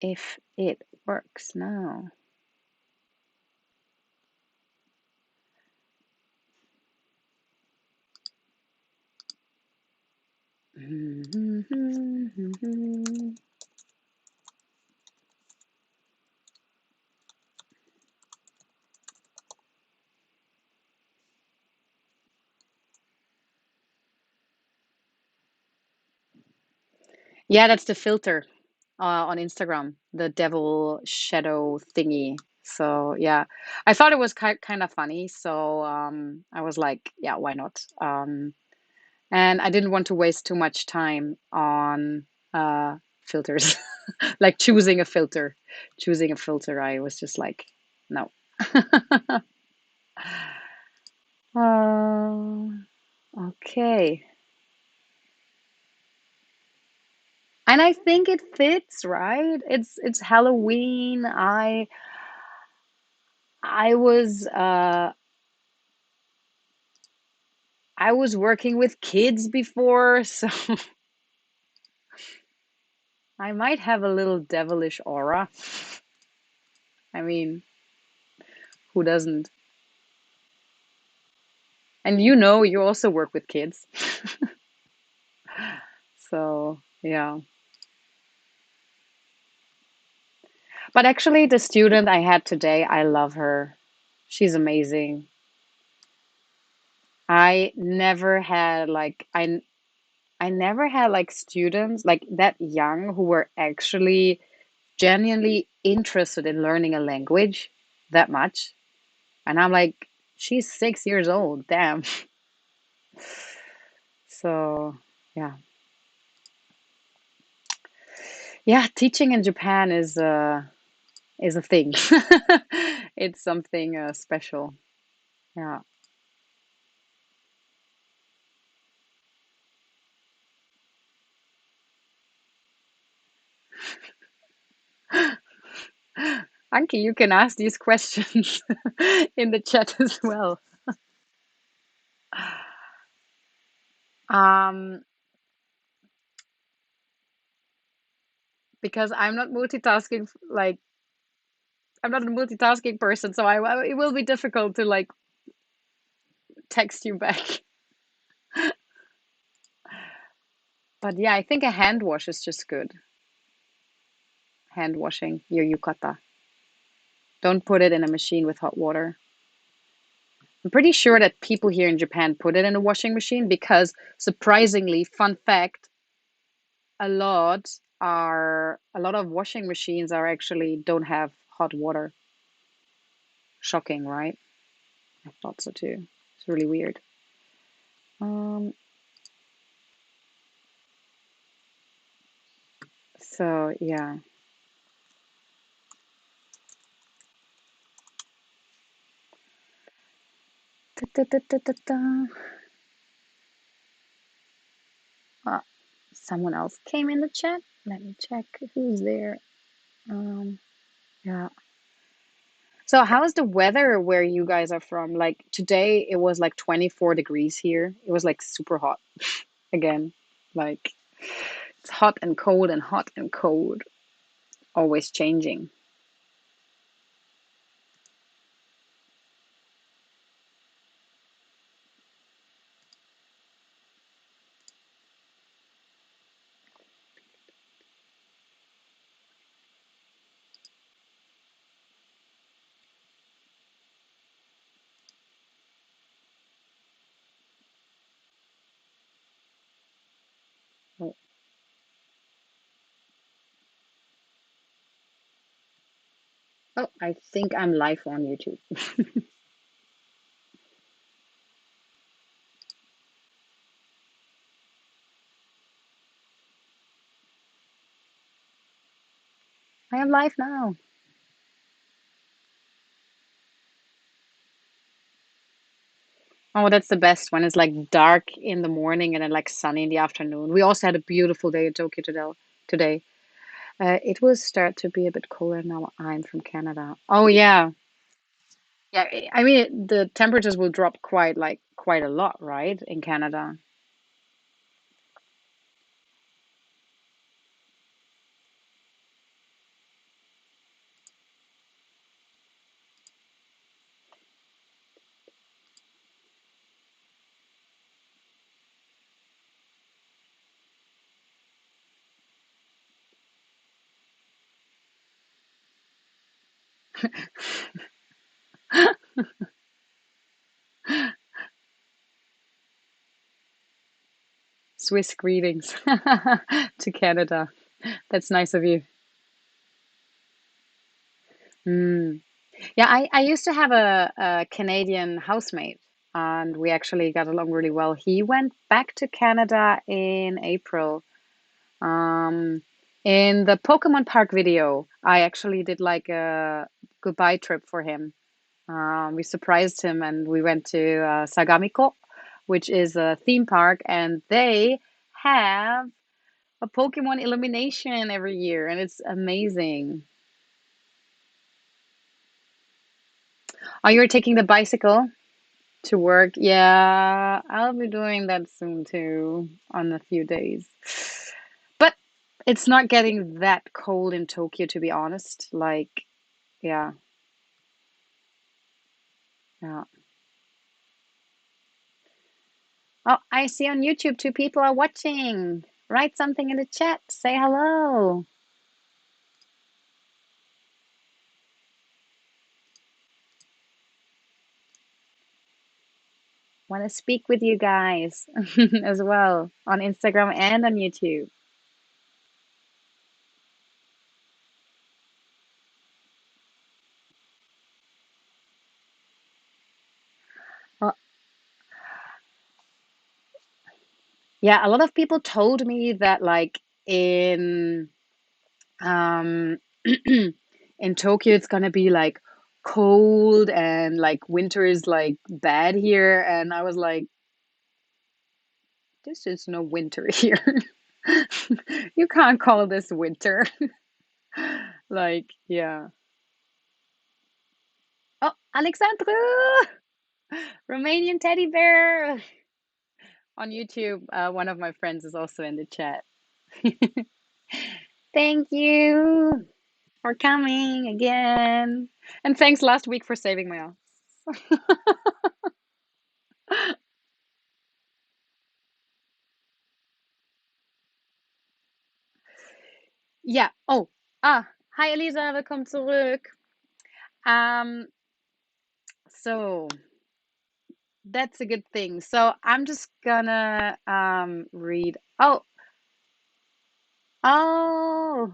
if it works now. Yeah, that's the filter on Instagram, the devil shadow thingy. So yeah, I thought it was kind of funny. So I was like, yeah, why not? And I didn't want to waste too much time on filters, like choosing a filter. Choosing a filter, I was just like, no. Uh, okay. And I think it fits, right? It's Halloween. I was I was working with kids before, so I might have a little devilish aura. I mean, who doesn't? And you also work with kids. So, yeah. But actually, the student I had today, I love her. She's amazing. I never had like I never had like students like that young who were actually genuinely interested in learning a language that much. And I'm like, she's 6 years old. Damn. So, yeah. Yeah, teaching in Japan is a thing. It's something special. Yeah. Anki, you can ask these questions in the chat as well. Um, because I'm not multitasking, like I'm not a multitasking person, so it will be difficult to like text you back. But yeah, I think a hand wash is just good. Hand washing your yukata. Don't put it in a machine with hot water. I'm pretty sure that people here in Japan put it in a washing machine because surprisingly, fun fact, a lot of washing machines are actually don't have hot water. Shocking, right? I thought so too. It's really weird. Um, so yeah. Da, da, da, da, da, da. Ah, someone else came in the chat. Let me check who's there. Um, yeah. So how's the weather where you guys are from? Like today it was like 24 degrees here. It was like super hot again. Like it's hot and cold and hot and cold, always changing. Oh, oh, I think I'm live on YouTube. I am live now. Oh, that's the best when it's like dark in the morning and then like sunny in the afternoon. We also had a beautiful day in Tokyo today. It will start to be a bit cooler now. I'm from Canada. Oh yeah, yeah. I mean, the temperatures will drop quite a lot, right, in Canada. Swiss greetings to Canada. That's nice of you. Mm. Yeah, I used to have a Canadian housemate, and we actually got along really well. He went back to Canada in April. Um, in the Pokemon Park video, I actually did like a goodbye trip for him. We surprised him and we went to Sagamiko, which is a theme park, and they have a Pokemon elimination every year, and it's amazing. Oh, you're taking the bicycle to work? Yeah, I'll be doing that soon too, on a few days. But it's not getting that cold in Tokyo, to be honest. Like, yeah, yeah. Oh, I see on YouTube two people are watching. Write something in the chat. Say hello. Want to speak with you guys as well on Instagram and on YouTube. Well, yeah, a lot of people told me that like um in Tokyo it's gonna be like cold and like winter is like bad here, and I was like, this is no winter here. You can't call this winter. Like, yeah. Oh, Alexandru! Romanian teddy bear on YouTube. One of my friends is also in the chat. Thank you for coming again. And thanks last week for saving my ass. Ja, oh, hi Elisa, willkommen zurück. Um, so that's a good thing. So I'm just gonna read. Oh,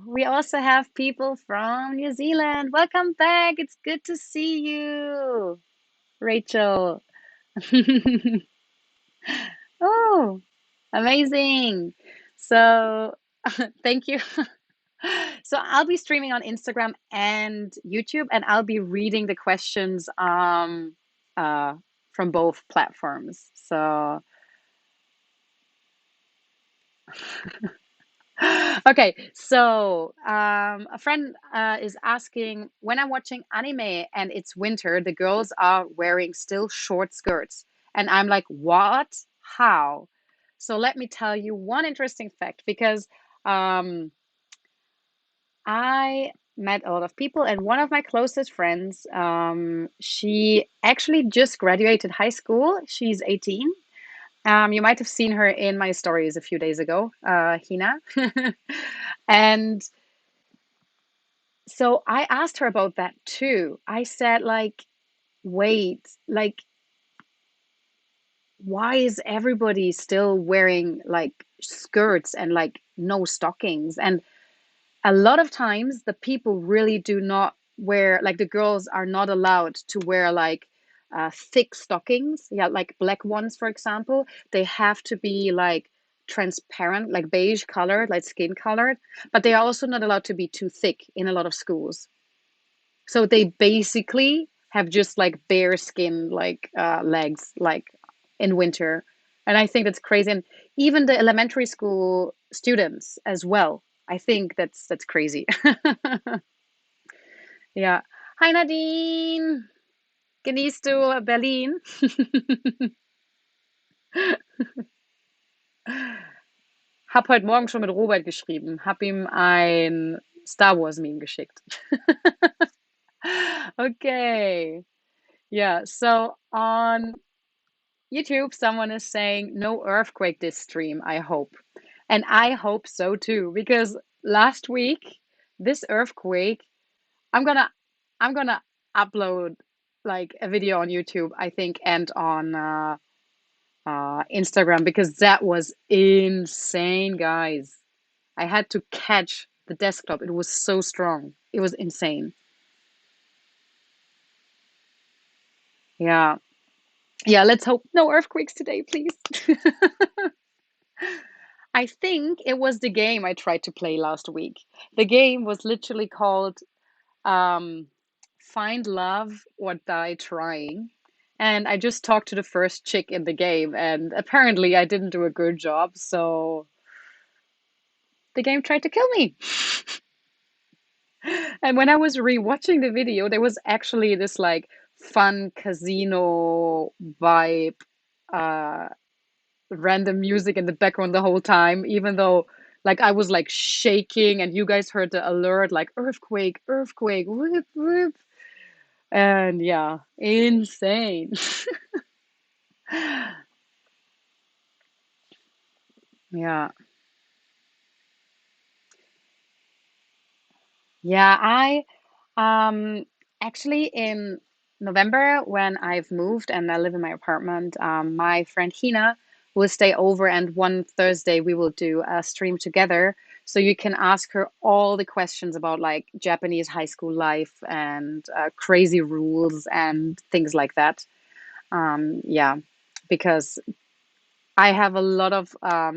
we also have people from New Zealand. Welcome back. It's good to see you, Rachel. Oh, amazing. So, thank you. So, I'll be streaming on Instagram and YouTube, and I'll be reading the questions uh, from both platforms. So, okay, so a friend is asking, when I'm watching anime and it's winter, the girls are wearing still short skirts. And I'm like, what? How? So let me tell you one interesting fact, because um, I met a lot of people, and one of my closest friends, she actually just graduated high school. She's 18. You might have seen her in my stories a few days ago, Hina. And so I asked her about that too. I said, like, wait, like, why is everybody still wearing like skirts and like no stockings? And a lot of times the people really do not wear, like, the girls are not allowed to wear like thick stockings. Yeah, like black ones, for example. They have to be like transparent, like beige colored, like skin colored. But they are also not allowed to be too thick in a lot of schools. So they basically have just like bare skin, like legs, like in winter. And I think that's crazy. And even the elementary school students as well. I think that's crazy. Ja. Hi Nadine. Genießt du Berlin? Hab heute Morgen schon mit Robert geschrieben. Hab ihm ein Star Wars Meme geschickt. Okay. Yeah. So on YouTube, someone is saying no earthquake this stream, I hope. And I hope so too, because last week, this earthquake, I'm gonna I'm gonna upload like a video on YouTube, I think, and on Instagram because that was insane, guys. I had to catch the desktop. It was so strong. It was insane. Yeah. Yeah, let's hope no earthquakes today, please. I think it was the game I tried to play last week. The game was literally called um, Find Love or Die Trying. And I just talked to the first chick in the game, and apparently I didn't do a good job, so the game tried to kill me. And when I was rewatching the video, there was actually this like fun casino vibe, uh, random music in the background the whole time, even though like I was like shaking and you guys heard the alert like earthquake, earthquake, whoop, whoop. And yeah, insane. Yeah. Yeah, I actually in November when I've moved and I live in my apartment, my friend Hina will stay over and one Thursday we will do a stream together. So you can ask her all the questions about like Japanese high school life and crazy rules and things like that. Yeah, because I have a lot of uh,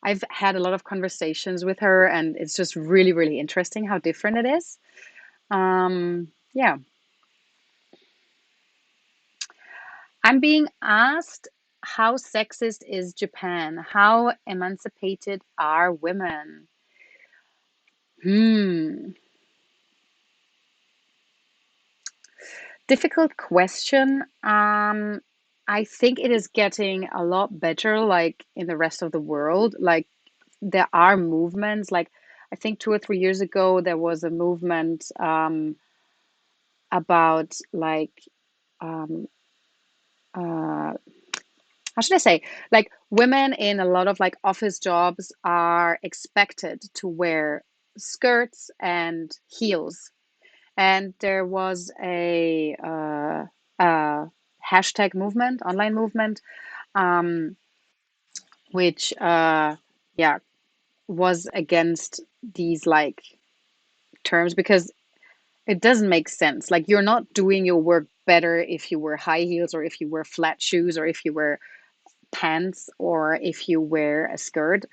I've had a lot of conversations with her, and it's just really, really interesting how different it is. Yeah, I'm being asked how sexist is Japan? How emancipated are women? Hmm, difficult question. I think it is getting a lot better, like in the rest of the world. Like there are movements. Like I think 2 or 3 years ago, there was a movement about like um, uh, how should I say, like women in a lot of like office jobs are expected to wear skirts and heels. And there was a hashtag movement, online movement, um, which yeah was against these like terms because it doesn't make sense. Like you're not doing your work better if you wear high heels or if you wear flat shoes or if you wear pants or if you wear a skirt.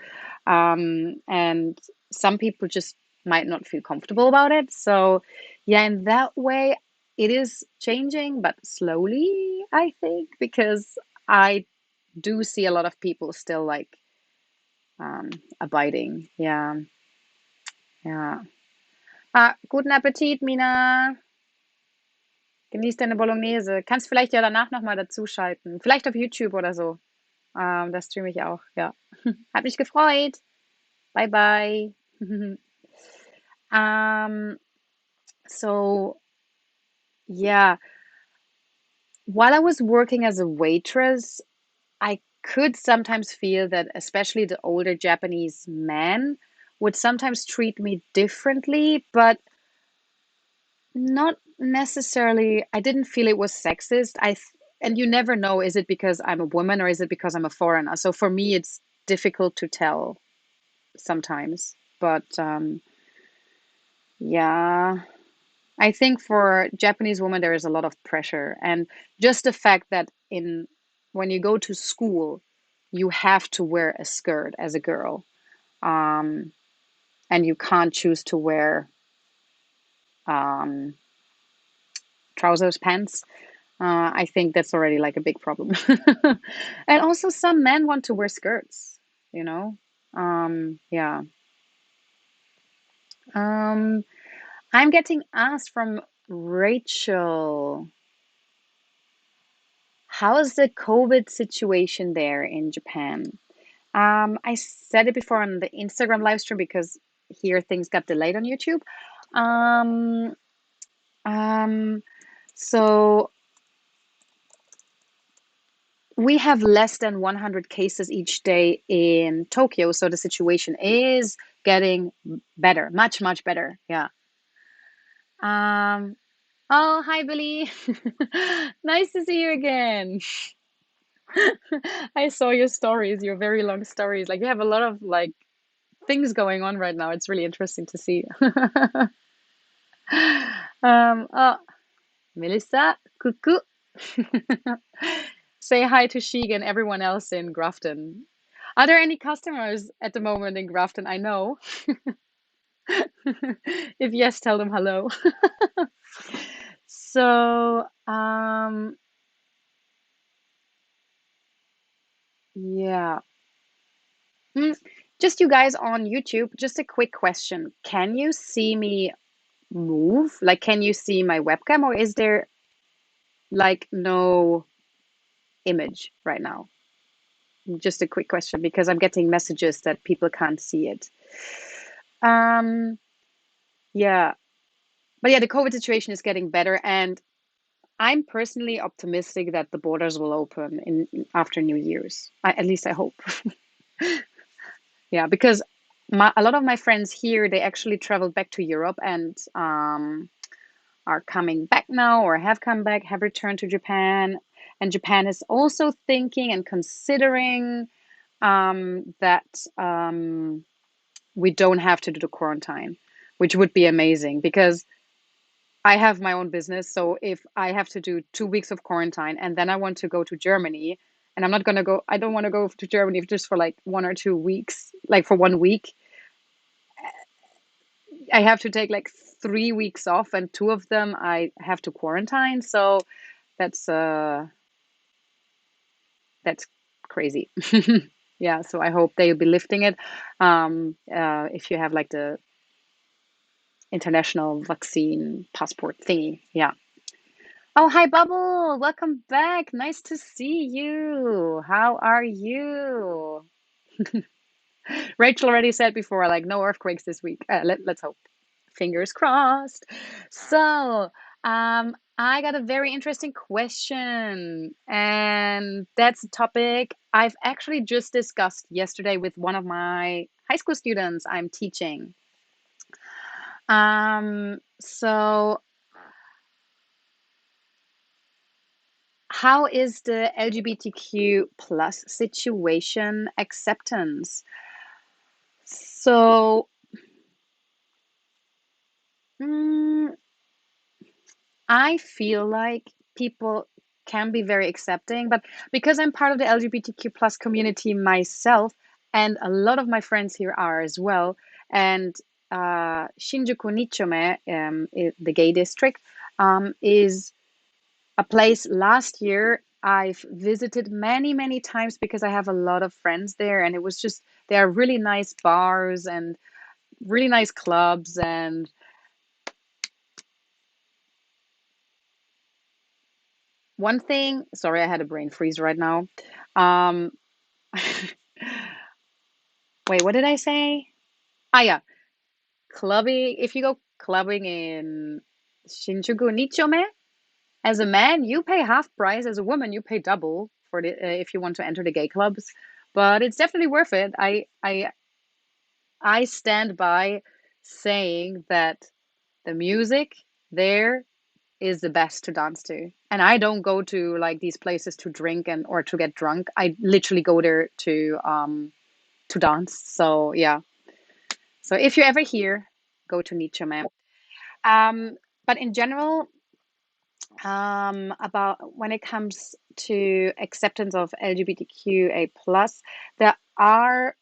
And some people just might not feel comfortable about it. So, yeah, in that way, it is changing, but slowly, I think, because I do see a lot of people still like abiding. Yeah, ja. Guten Appetit, Mina. Genieß deine Bolognese. Kannst vielleicht ja danach nochmal dazuschalten. Vielleicht auf YouTube oder so. Das streame ich auch, ja. Hat mich gefreut. Bye bye. um, so yeah, while I was working as a waitress, I could sometimes feel that especially the older Japanese men would sometimes treat me differently, but not necessarily. I didn't feel it was sexist. And you never know, is it because I'm a woman or is it because I'm a foreigner? So for me, it's difficult to tell sometimes. But yeah, I think for Japanese women there is a lot of pressure, and just the fact that in when you go to school, you have to wear a skirt as a girl, um, and you can't choose to wear um, trousers, pants. I think that's already like a big problem. And also, some men want to wear skirts, you know? Yeah. Um, I'm getting asked from Rachel. How is the COVID situation there in Japan? I said it before on the Instagram live stream because here things got delayed on YouTube. Um, um, so we have less than 100 cases each day in Tokyo, so the situation is getting better, much, much better. Yeah. Um, oh, hi, Billy. Nice to see you again. I saw your stories, your very long stories. Like you have a lot of like things going on right now. It's really interesting to see. Oh, Melissa, coucou. Say hi to Sheik and everyone else in Grafton. Are there any customers at the moment in Grafton? I know. If yes, tell them hello. So, yeah. Mm, just you guys on YouTube, just a quick question. Can you see me move? Like, can you see my webcam, or is there like no image right now? Just a quick question because I'm getting messages that people can't see it. Um, yeah. But yeah, the COVID situation is getting better, and I'm personally optimistic that the borders will open in after New Year's. At least I hope. Yeah, because a lot of my friends here, they actually traveled back to Europe and are coming back now or have come back, have returned to Japan. And Japan is also thinking and considering that we don't have to do the quarantine, which would be amazing because I have my own business. So if I have to do 2 weeks of quarantine and then I want to go to Germany, and I'm not going to go, I don't want to go to Germany just for like 1 or 2 weeks, like for 1 week. I have to take like 3 weeks off, and two of them I have to quarantine. So that's uh that's crazy. Yeah, so I hope they'll be lifting it. If you have like the international vaccine passport thingy. Yeah. Oh, hi, Bubble. Welcome back. Nice to see you. How are you? Rachel already said before, like, no earthquakes this week. Let's hope. Fingers crossed. So, I got a very interesting question, and that's a topic I've actually just discussed yesterday with one of my high school students I'm teaching. So how is the LGBTQ plus situation acceptance? So, mm, I feel like people can be very accepting, but because I'm part of the LGBTQ plus community myself, and a lot of my friends here are as well, and Shinjuku Nichome, the gay district, is a place last year I've visited many, many times because I have a lot of friends there, and it was just there are really nice bars and really nice clubs. And one thing, sorry, I had a brain freeze right now. Um, Wait, what did I say? Ah, yeah, clubbing. If you go clubbing in Shinjuku Nichome, as a man, you pay half price. As a woman, you pay double for the if you want to enter the gay clubs. But it's definitely worth it. I stand by saying that the music there is the best to dance to. And I don't go to like these places to drink and or to get drunk. I literally go there to dance. So yeah. So if you're ever here, go to Nietzsche, man. Um, but in general, about when it comes to acceptance of LGBTQA plus, there are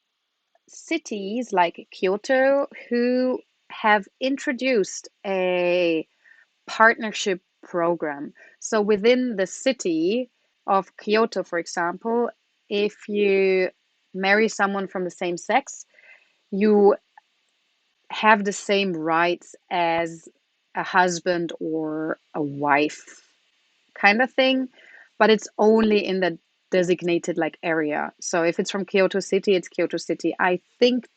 cities like Kyoto who have introduced a partnership program. So within the city of Kyoto, for example, if you marry someone from the same sex, you have the same rights as a husband or a wife kind of thing, but it's only in the designated like area. So if it's from Kyoto City, it's Kyoto City. I think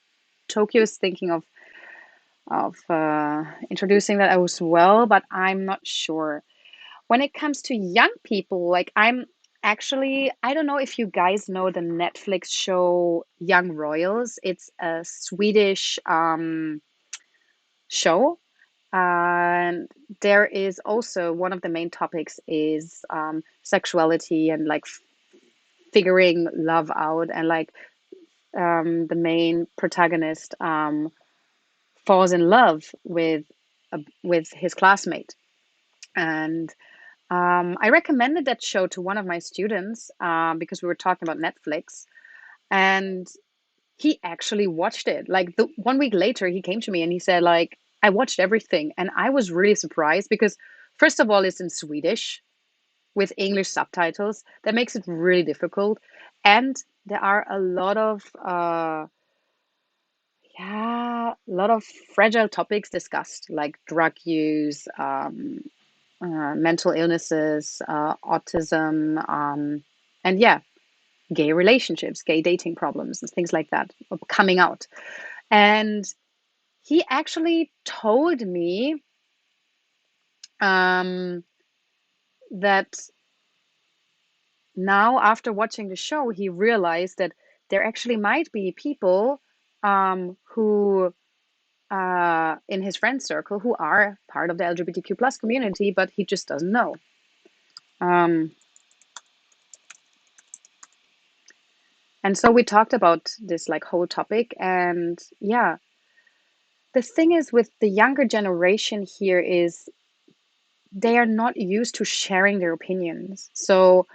Tokyo is thinking of introducing that as well, but I'm not sure. When it comes to young people, like I'm actually, I don't know if you guys know the Netflix show Young Royals. It's a Swedish show, And there is also one of the main topics is sexuality and like figuring love out, and like the main protagonist falls in love with his classmate. And I recommended that show to one of my students because we were talking about Netflix, and he actually watched it. Like the 1 week later, he came to me and he said, like, I watched everything, and I was really surprised because first of all, it's in Swedish with English subtitles. That makes it really difficult, and there are a lot of yeah, a lot of fragile topics discussed, like drug use, mental illnesses, autism, and yeah, gay relationships, gay dating problems, and things like that, coming out. And he actually told me um, that now, after watching the show, he realized that there actually might be people who in his friend circle who are part of the LGBTQ plus community, but he just doesn't know. Um, and so we talked about this like whole topic, and yeah, the thing is with the younger generation here is they are not used to sharing their opinions. So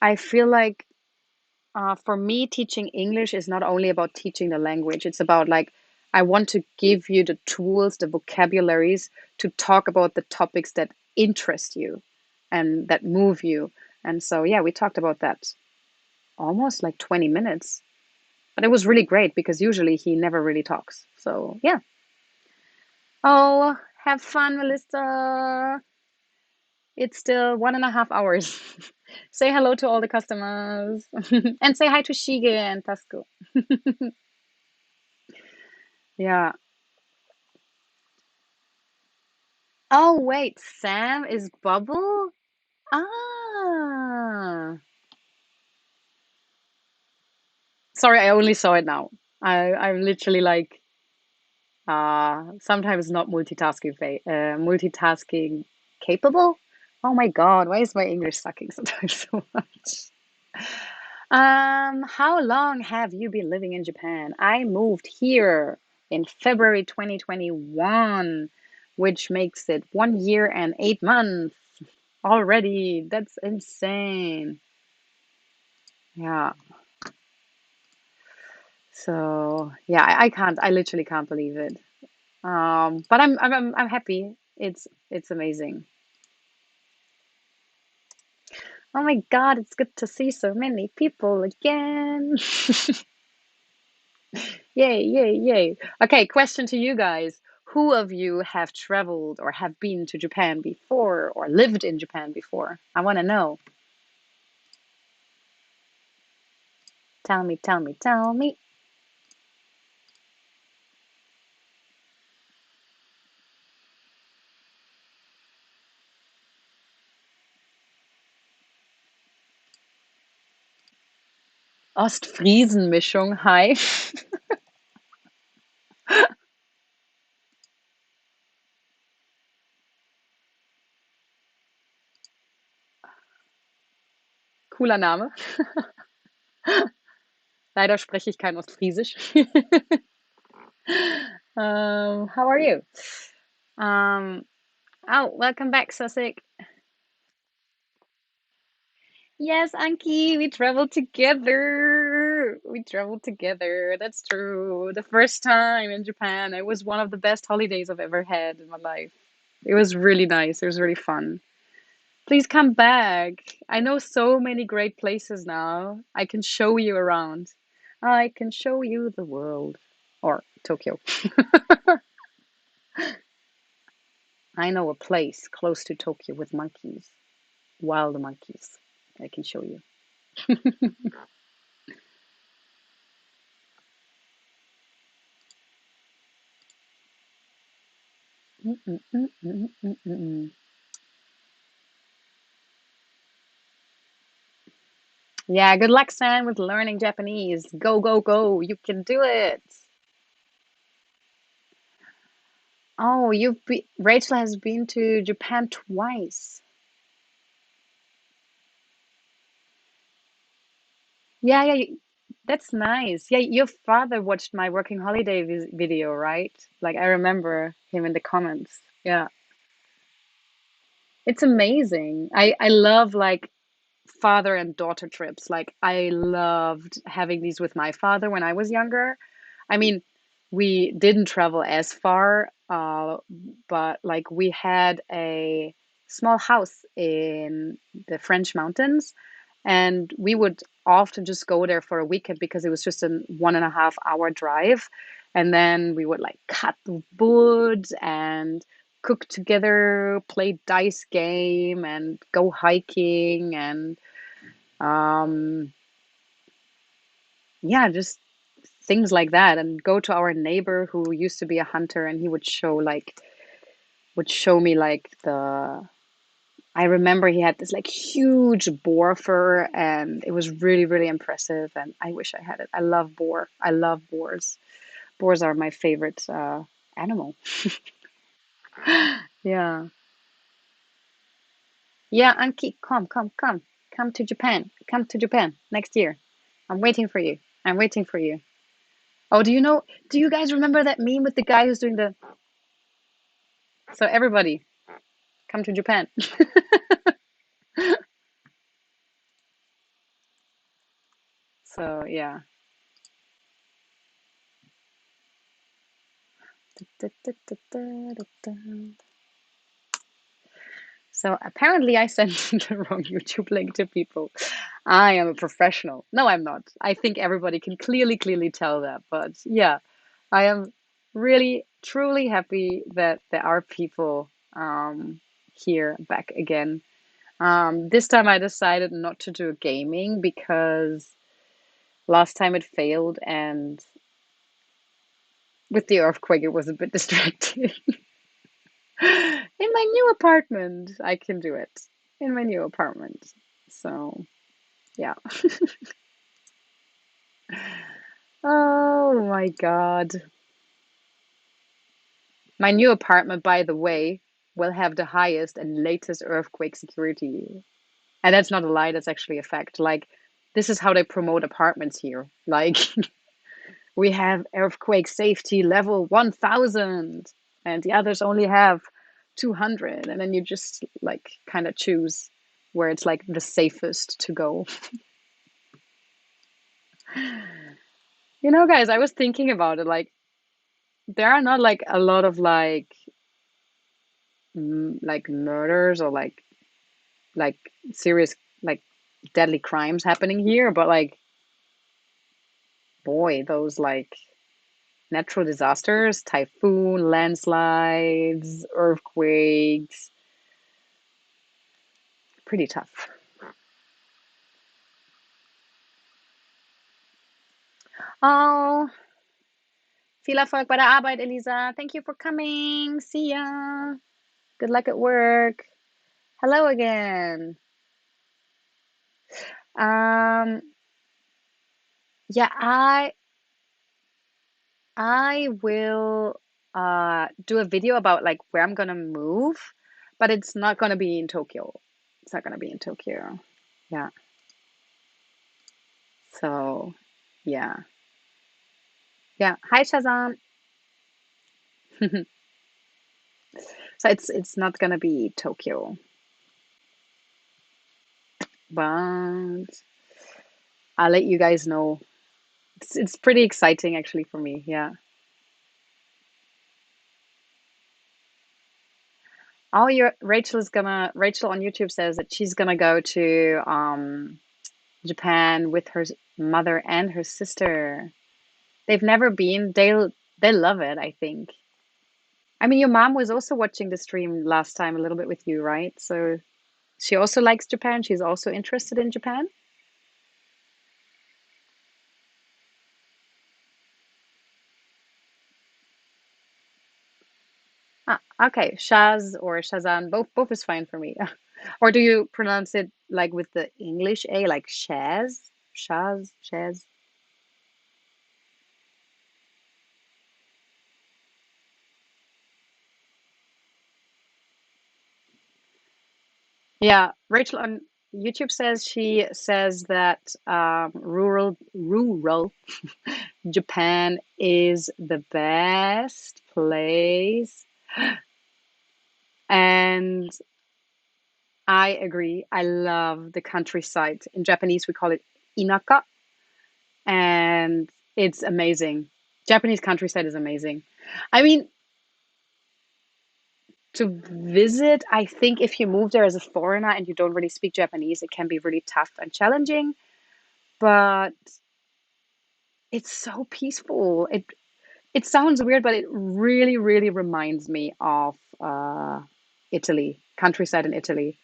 I feel like for me, teaching English is not only about teaching the language, it's about like, I want to give you the tools, the vocabularies to talk about the topics that interest you and that move you. And so, yeah, we talked about that almost like 20 minutes, but it was really great because usually he never really talks. So, yeah. Oh, have fun, Melissa. It's still 1.5 hours. Say hello to all the customers and say hi to Shige and Tasco. Yeah. Oh, wait, Sam is Bubble? Ah. Sorry, I only saw it now. I'm literally like sometimes not multitasking capable. Oh my God, why is my English sucking sometimes so much? How long have you been living in Japan? I moved here in February 2021, which makes it 1 year and 8 months already. That's insane. Yeah. So yeah, I can't. I literally can't believe it. But I'm happy. It's amazing. Oh my God, it's good to see so many people again. Yay, yay, yay. Okay, question to you guys. Who of you have traveled or have been to Japan before or lived in Japan before? I want to know. Tell me, tell me, tell me. Ostfriesen-Mischung, hi. Cooler Name. Leider spreche ich kein Ostfriesisch. How are you? Um, oh, welcome back, Sussex. Yes, Anki, we traveled together. We traveled together. That's true. The first time in Japan, it was one of the best holidays I've ever had in my life. It was really nice. It was really fun. Please come back. I know so many great places now. I can show you around. I can show you the world. Or Tokyo. I know a place close to Tokyo with monkeys, wild monkeys. I can show you. Mm, mm, mm, mm, mm, mm, mm. Yeah, good luck, Sam, with learning Japanese. Go, go, go. You can do it. Oh, Rachel has been to Japan twice. Yeah, yeah, that's nice. Yeah, your father watched my working holiday video, right? Like I remember him in the comments. Yeah, it's amazing. I love like father and daughter trips. Like I loved having these with my father when I was younger. I mean, we didn't travel as far, but like we had a small house in the French mountains, and we would often just go there for a weekend because it was just a 1.5 hour drive. And then we would like cut wood and cook together, play dice game, and go hiking and um, yeah, just things like that, and go to our neighbor who used to be a hunter, and he would show me like the I remember he had this like huge boar fur, and it was really, really impressive, and I wish I had it. I love boar. I love boars. Boars are my favorite animal. Yeah. Yeah, Anki, come to Japan. Come to Japan next year. I'm waiting for you. I'm waiting for you. Oh, do you guys remember that meme with the guy who's doing the, so everybody come to Japan. So yeah. So apparently I sent the wrong YouTube link to people. I am a professional. No, I'm not. I think everybody can clearly tell that. But yeah, I am really, truly happy that there are people here back again. This time I decided not to do gaming because last time it failed, and with the earthquake, it was a bit distracting. In my new apartment, I can do it. In my new apartment. So, yeah. Oh my God. My new apartment, by the way, will have the highest and latest earthquake security. And that's not a lie, that's actually a fact. Like, this is how they promote apartments here. Like, we have earthquake safety level 1000, and the others only have 200. And then you just, like, kind of choose where it's, like, the safest to go. Guys, I was thinking about it. Like, there are not, like, a lot of, like murders or, like serious, like, deadly crimes happening here. But, like, boy, those, like, natural disasters, typhoon, landslides, earthquakes, pretty tough. Oh, viel Erfolg bei der Arbeit, Elisa. Thank you for coming. See ya. Good luck at work. Hello again. Um, yeah, I will do a video about like where I'm gonna move, but it's not gonna be in Tokyo. It's not gonna be in Tokyo. Yeah. So, yeah. Yeah. Hi, Shazam. So it's not gonna be Tokyo, but I'll let you guys know. It's pretty exciting actually for me. Yeah. Oh, your Rachel on YouTube says that she's gonna go to Japan with her mother and her sister. They've never been. They'll love it, I think. I mean, your mom was also watching the stream last time a little bit with you, right? So she also likes Japan. She's also interested in Japan. Ah, okay. Shaz or Shazan, both is fine for me. Or do you pronounce it like with the English A, like Shaz? Shaz, Shaz? Yeah, Rachel on YouTube says she says that rural Japan is the best place, and I agree. I love the countryside. In Japanese, we call it inaka, and it's amazing. Japanese countryside is amazing. I mean, to visit, I think if you move there as a foreigner and you don't really speak Japanese, it can be really tough and challenging, but it's so peaceful. It sounds weird, but it really, really reminds me of Italy, countryside in Italy.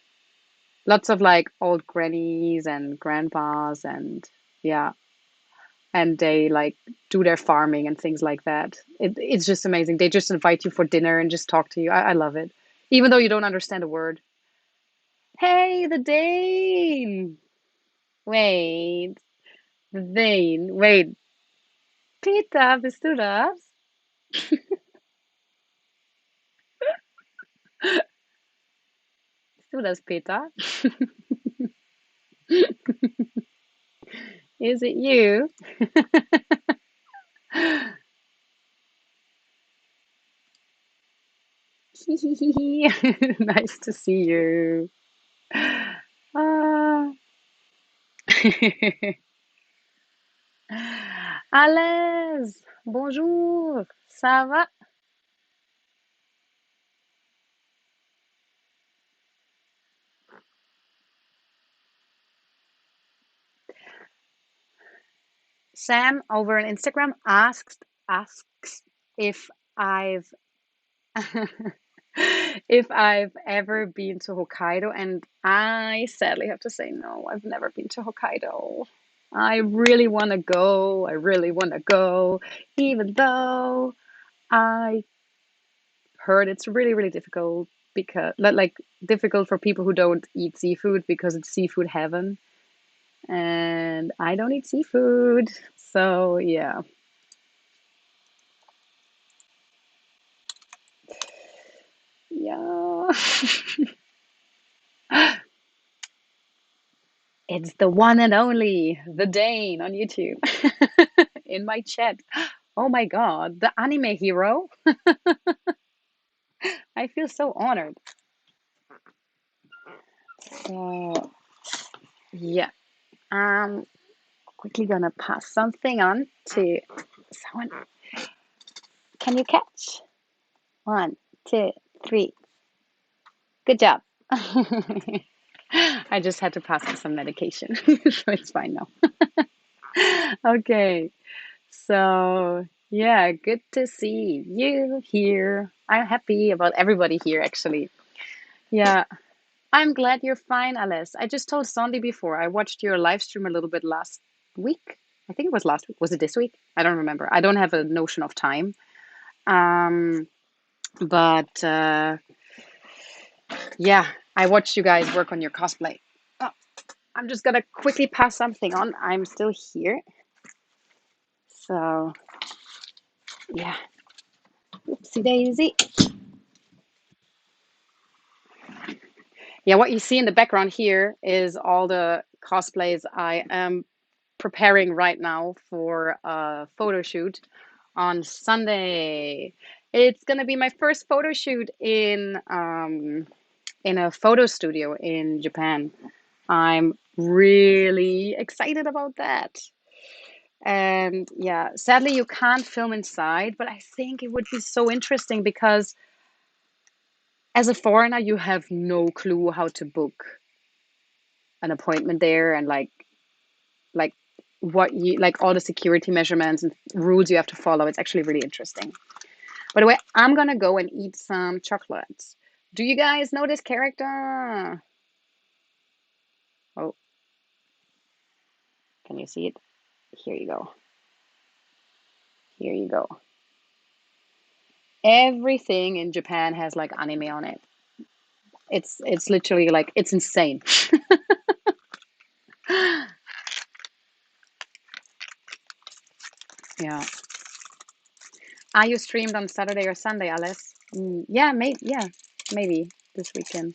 Lots of like old grannies and grandpas and yeah, and they like do their farming and things like that. It's just amazing. They just invite you for dinner and just talk to you. I love it. Even though you don't understand a word. Hey, the Dane! Wait, the Dane. Wait, Peter, bist du das? Bist du das, Peter? Is it you? Nice to see you. Ah. Alaise, bonjour, ça va? Sam over on Instagram asks if I've if I've ever been to Hokkaido, and I sadly have to say no, I've never been to Hokkaido. I really want to go. I really want to go, even though I heard it's really, really difficult because like difficult for people who don't eat seafood because it's seafood heaven, and I don't eat seafood. So yeah. Yeah. It's the one and only, the Dane on YouTube in my chat. Oh my God, the anime hero. I feel so honored. So yeah, I'm quickly gonna pass something on to someone. Can you catch? One, two, three. Good job. I just had to pass on some medication, so it's fine now. Okay. So, yeah, good to see you here. I'm happy about everybody here, actually. Yeah, I'm glad you're fine, Alice. I just told Sandy before, I watched your live stream a little bit last week. I think it was last week. Was it this week? I don't remember. I don't have a notion of time. Um, but yeah, I watched you guys work on your cosplay. Oh, I'm just gonna quickly pass something on. I'm still here. So, yeah, oopsie daisy. Yeah, what you see in the background here is all the cosplays I am preparing right now for a photo shoot on Sunday. It's gonna be my first photo shoot in a photo studio in Japan. I'm really excited about that. And yeah, sadly you can't film inside, but I think it would be so interesting because as a foreigner you have no clue how to book an appointment there and like what you like all the security measurements and rules you have to follow. It's actually really interesting. By the way, I'm gonna go and eat some chocolates. Do you guys know this character? Oh, can you see it? Here you go. Here you go. Everything in Japan has like anime on it. It's literally like it's insane. Yeah. Are you streamed on Saturday or Sunday, Alice? Yeah, maybe. Yeah, maybe this weekend.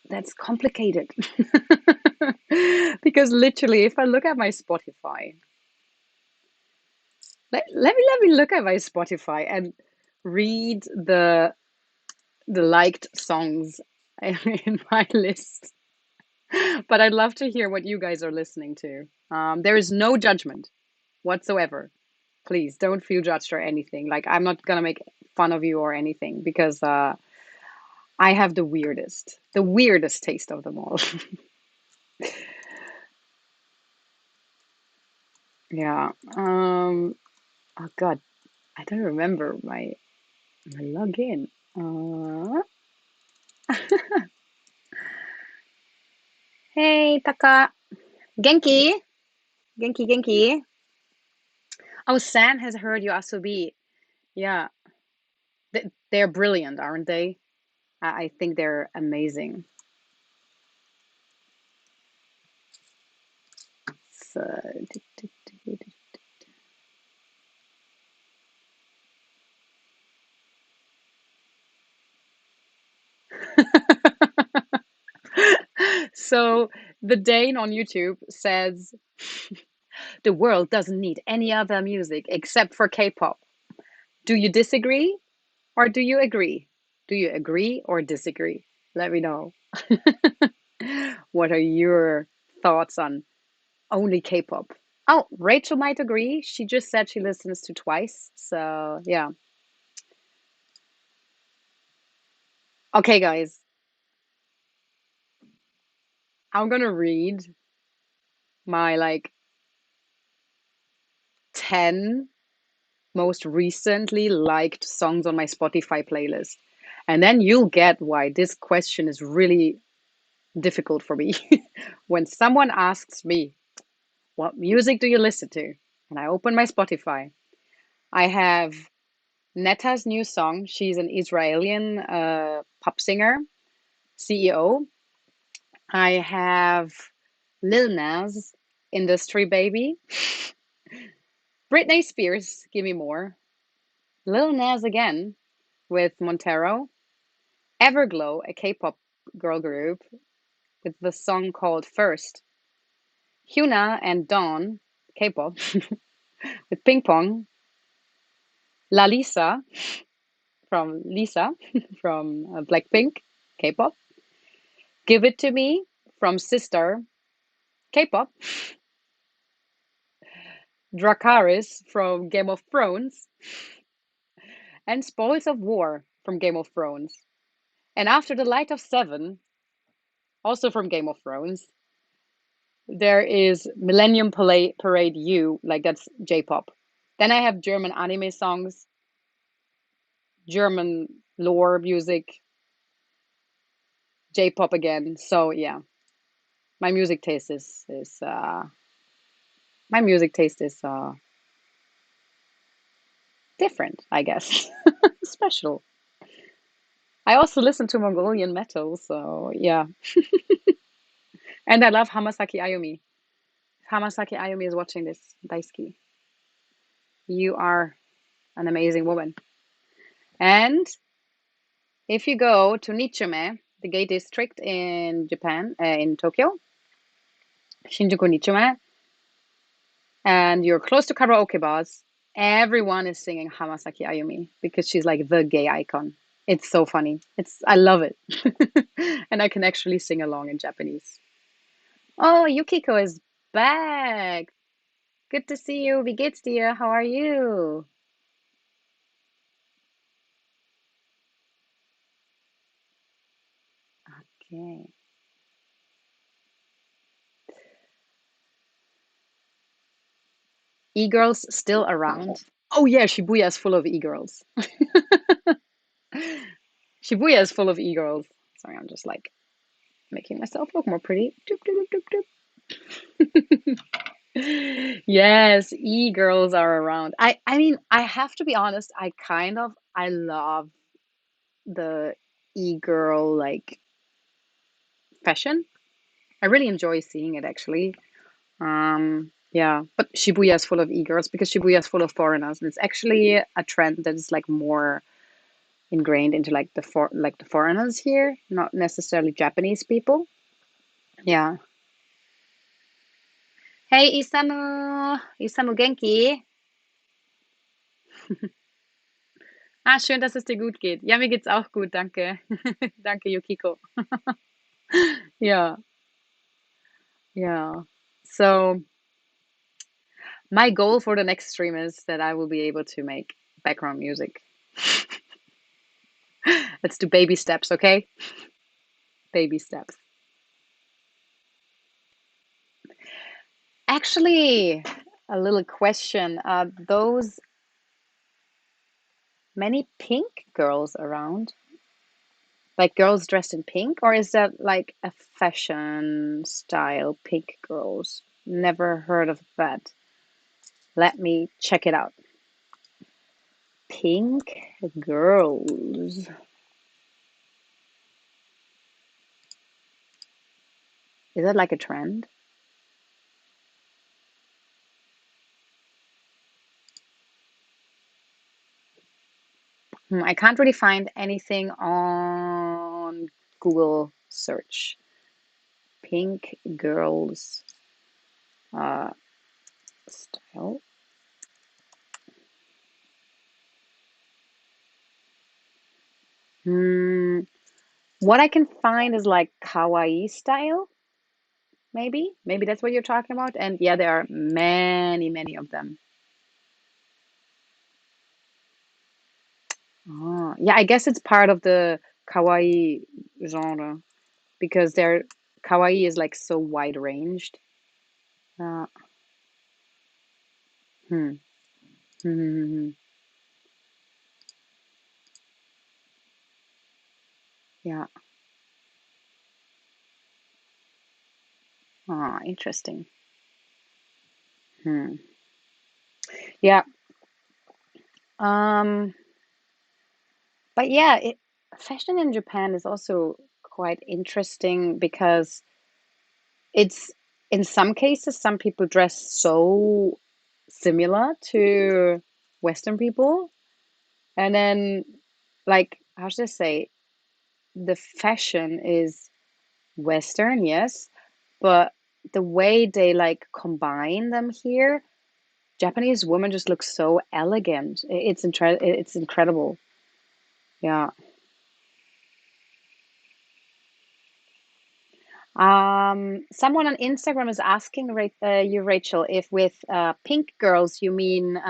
That's complicated. Because literally, if I look at my Spotify, let me look at my Spotify and read the liked songs in my list. But I'd love to hear what you guys are listening to. There is no judgment whatsoever. Please don't feel judged or anything. Like, I'm not gonna make fun of you or anything because I have the weirdest taste of them all. Yeah. Oh God, I don't remember my login. Uh, hey, Taka. Genki. Genki, Genki. Oh, Sam has heard you asobi. Yeah. They're brilliant, aren't they? I think they're amazing. So, so the Dane on YouTube says the world doesn't need any other music except for K-pop. Do you disagree or do you agree? Do you agree or disagree? Let me know. What are your thoughts on only K-pop? Oh, Rachel might agree. She just said she listens to twice. So, yeah. Okay, guys, I'm gonna read my like 10 most recently liked songs on my Spotify playlist. And then you'll get why this question is really difficult for me. When someone asks me, what music do you listen to? And I open my Spotify, I have Neta's new song. She's an Israeli pop singer, CEO. I have Lil Nas, Industry Baby. Britney Spears, Give Me More. Lil Nas again with Montero. Everglow, a K-pop girl group, with the song called First. Hyuna and Dawn, K-pop, with Ping Pong. Lalisa from Lisa from Blackpink, K-pop. Give It To Me from Sister, K-pop. Dracarys from Game of Thrones, and Spoils of War from Game of Thrones. And After the Light of Seven, also from Game of Thrones, there is Parade U, like that's J-pop. Then I have German anime songs, German lore music, J-pop again. So yeah, my music taste is my music taste is different, I guess. Special. I also listen to Mongolian metal, so yeah. And I love Hamasaki Ayumi. If Hamasaki Ayumi is watching this, Daisuki, you are an amazing woman. And if you go to Nichome, the gay district in Japan, in Tokyo, Shinjuku Nichome, and you're close to karaoke bars, everyone is singing Hamasaki Ayumi because she's like the gay icon. It's so funny. I love it. And I can actually sing along in Japanese. Oh, Yukiko is back. Good to see you. Wie geht's dir? How are you? Okay. E-girls still around? Oh yeah, Shibuya is full of e-girls. Shibuya is full of e-girls. Sorry, I'm just like making myself look more pretty. Doop, doop, doop, doop, doop. Yes, e-girls are around. I mean, I have to be honest, I love the e-girl like fashion. I really enjoy seeing it actually. Yeah, but Shibuya is full of e-girls because Shibuya is full of foreigners, and it's actually a trend that is like more ingrained into like the foreigners here, not necessarily Japanese people. Yeah. Hey, Isamu. Isamu Genki. Ah, schön, dass es dir gut geht. Ja, mir geht's auch gut, danke. Danke, Yukiko. Yeah, yeah. So my goal for the next stream is that I will be able to make background music. Let's do baby steps, okay? Baby steps. Actually, a little question. Are those many pink girls around? Like girls dressed in pink? Or is that like a fashion style, pink girls? Never heard of that. Let me check it out. Pink girls. Is that like a trend? I can't really find anything on Google search. Pink girls uh, style. Hmm. What I can find is like kawaii style, maybe. Maybe that's what you're talking about. And yeah, there are many, many of them. Oh, yeah, I guess it's part of the kawaii genre because their kawaii is like so wide ranged. Uh, hmm. Hmm. Hmm, hmm, hmm. Yeah. Ah, interesting. Hmm. Yeah. Um, but yeah, fashion in Japan is also quite interesting because it's in some cases some people dress so similar to Western people, and then like how should I say, the fashion is Western, yes, but the way they like combine them here, Japanese women just look so elegant. It's incredible. Yeah. Someone on Instagram is asking you, Rachel, if with pink girls you mean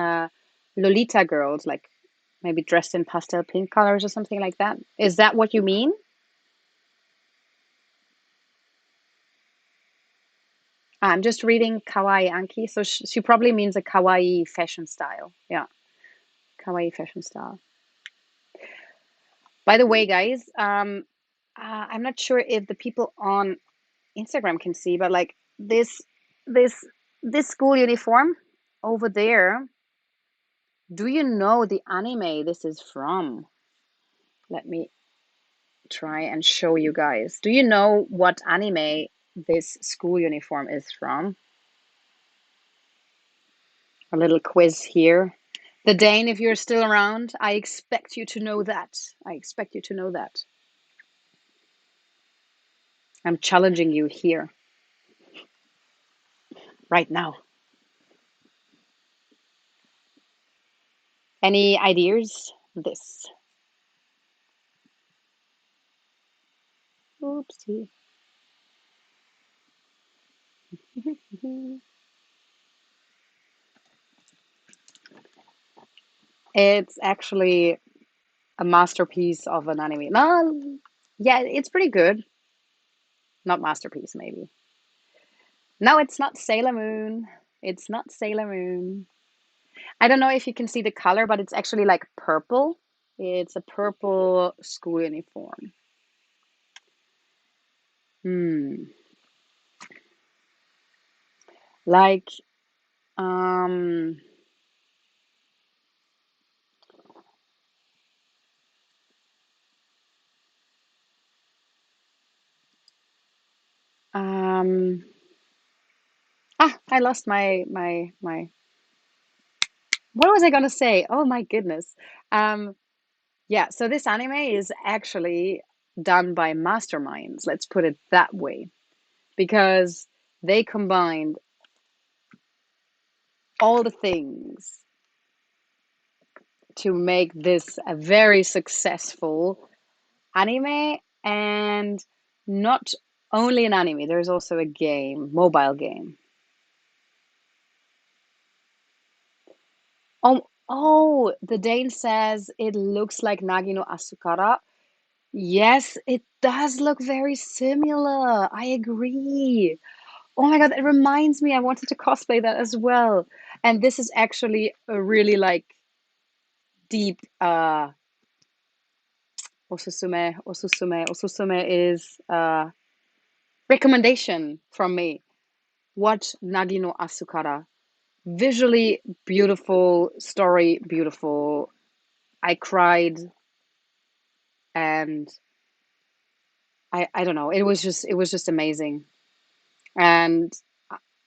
Lolita girls, like maybe dressed in pastel pink colors or something like that. Is that what you mean? I'm just reading Kawaii Anki, so she probably means a kawaii fashion style. Yeah, kawaii fashion style. By the way, guys, I'm not sure if the people on Instagram can see, but like this this school uniform over there. Do you know the anime this is from? Let me try and show you guys. Do you know what anime this school uniform is from? A little quiz here. The Dane, if you're still around, I expect you to know that. I expect you to know that. I'm challenging you here, right now. Any ideas? This. Oopsie. It's actually a masterpiece of an anime. No, yeah, it's pretty good. Not masterpiece, maybe. No, it's not Sailor Moon. It's not Sailor Moon. I don't know if you can see the color, but it's actually like purple. It's a purple school uniform. Hmm. Like, um, um, I lost my. What was I gonna say? Oh my goodness. Um, Yeah, so this anime is actually done by masterminds, let's put it that way, because they combined all the things to make this a very successful anime. And not only an anime, there's also a game, mobile game. Oh, the Dane says it looks like Nagi no Asukara. Yes, it does look very similar. I agree. Oh my God, it reminds me, I wanted to cosplay that as well. And this is actually a really like deep osusume is recommendation from me. Watch Nagi no Asukara. Visually beautiful, story beautiful. I cried, and I don't know. It was just amazing. And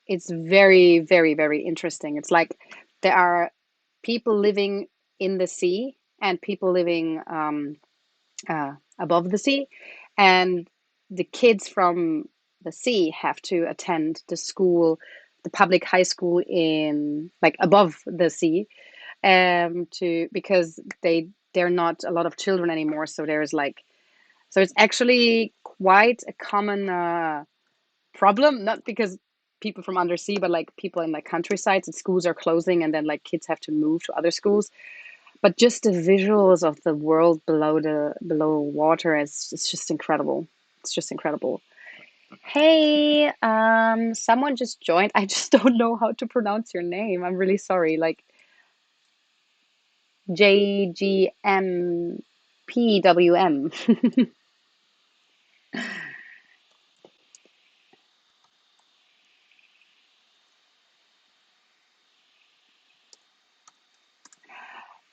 it's very, very, very interesting. It's like there are people living in the sea and people living above the sea, and the kids from the sea have to attend the school, the public high school in like above the sea, to because they're not a lot of children anymore. So there's like so it's actually quite a common problem, not because people from undersea, but like people in like countrysides and schools are closing and then like kids have to move to other schools. But just the visuals of the world below water is it's just incredible. It's just incredible. Hey, someone just joined. I just don't know how to pronounce your name. I'm really sorry. Like JGMPWM.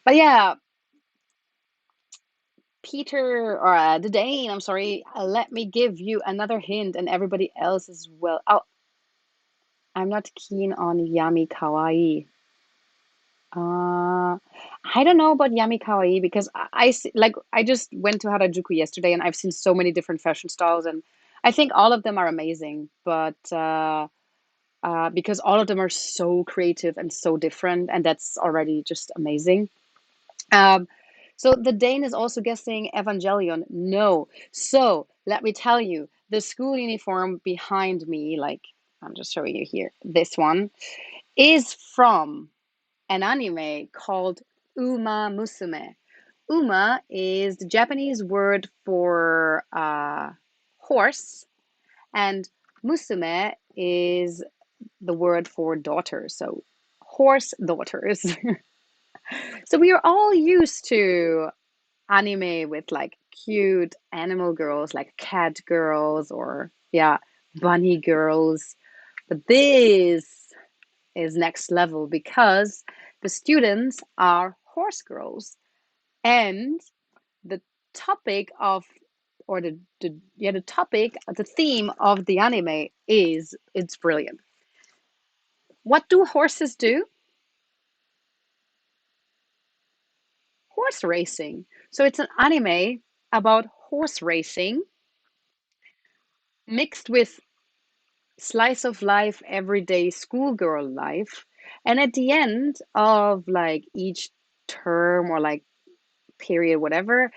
But yeah, Peter or the Dane, I'm sorry. Let me give you another hint and everybody else as well. Oh, I'm not keen on Yami Kawaii. Uh, I don't know about Yami Kawaii because like I just went to Harajuku yesterday and I've seen so many different fashion styles, and I think all of them are amazing, but because all of them are so creative and so different, and that's already just amazing. Um, so the Dane is also guessing Evangelion. No. So let me tell you, the school uniform behind me, like I'm just showing you here, this one, is from an anime called Uma Musume. Uma is the Japanese word for horse, and Musume is the word for daughter. So horse daughters. So we are all used to anime with like cute animal girls, like cat girls or yeah, bunny girls. But this is next level because the students are horse girls, and the topic of or the topic, the theme of the anime is it's brilliant. What do horses do? Horse racing. So it's an anime about horse racing mixed with slice of life, everyday schoolgirl life. And at the end of like each term or like period, whatever,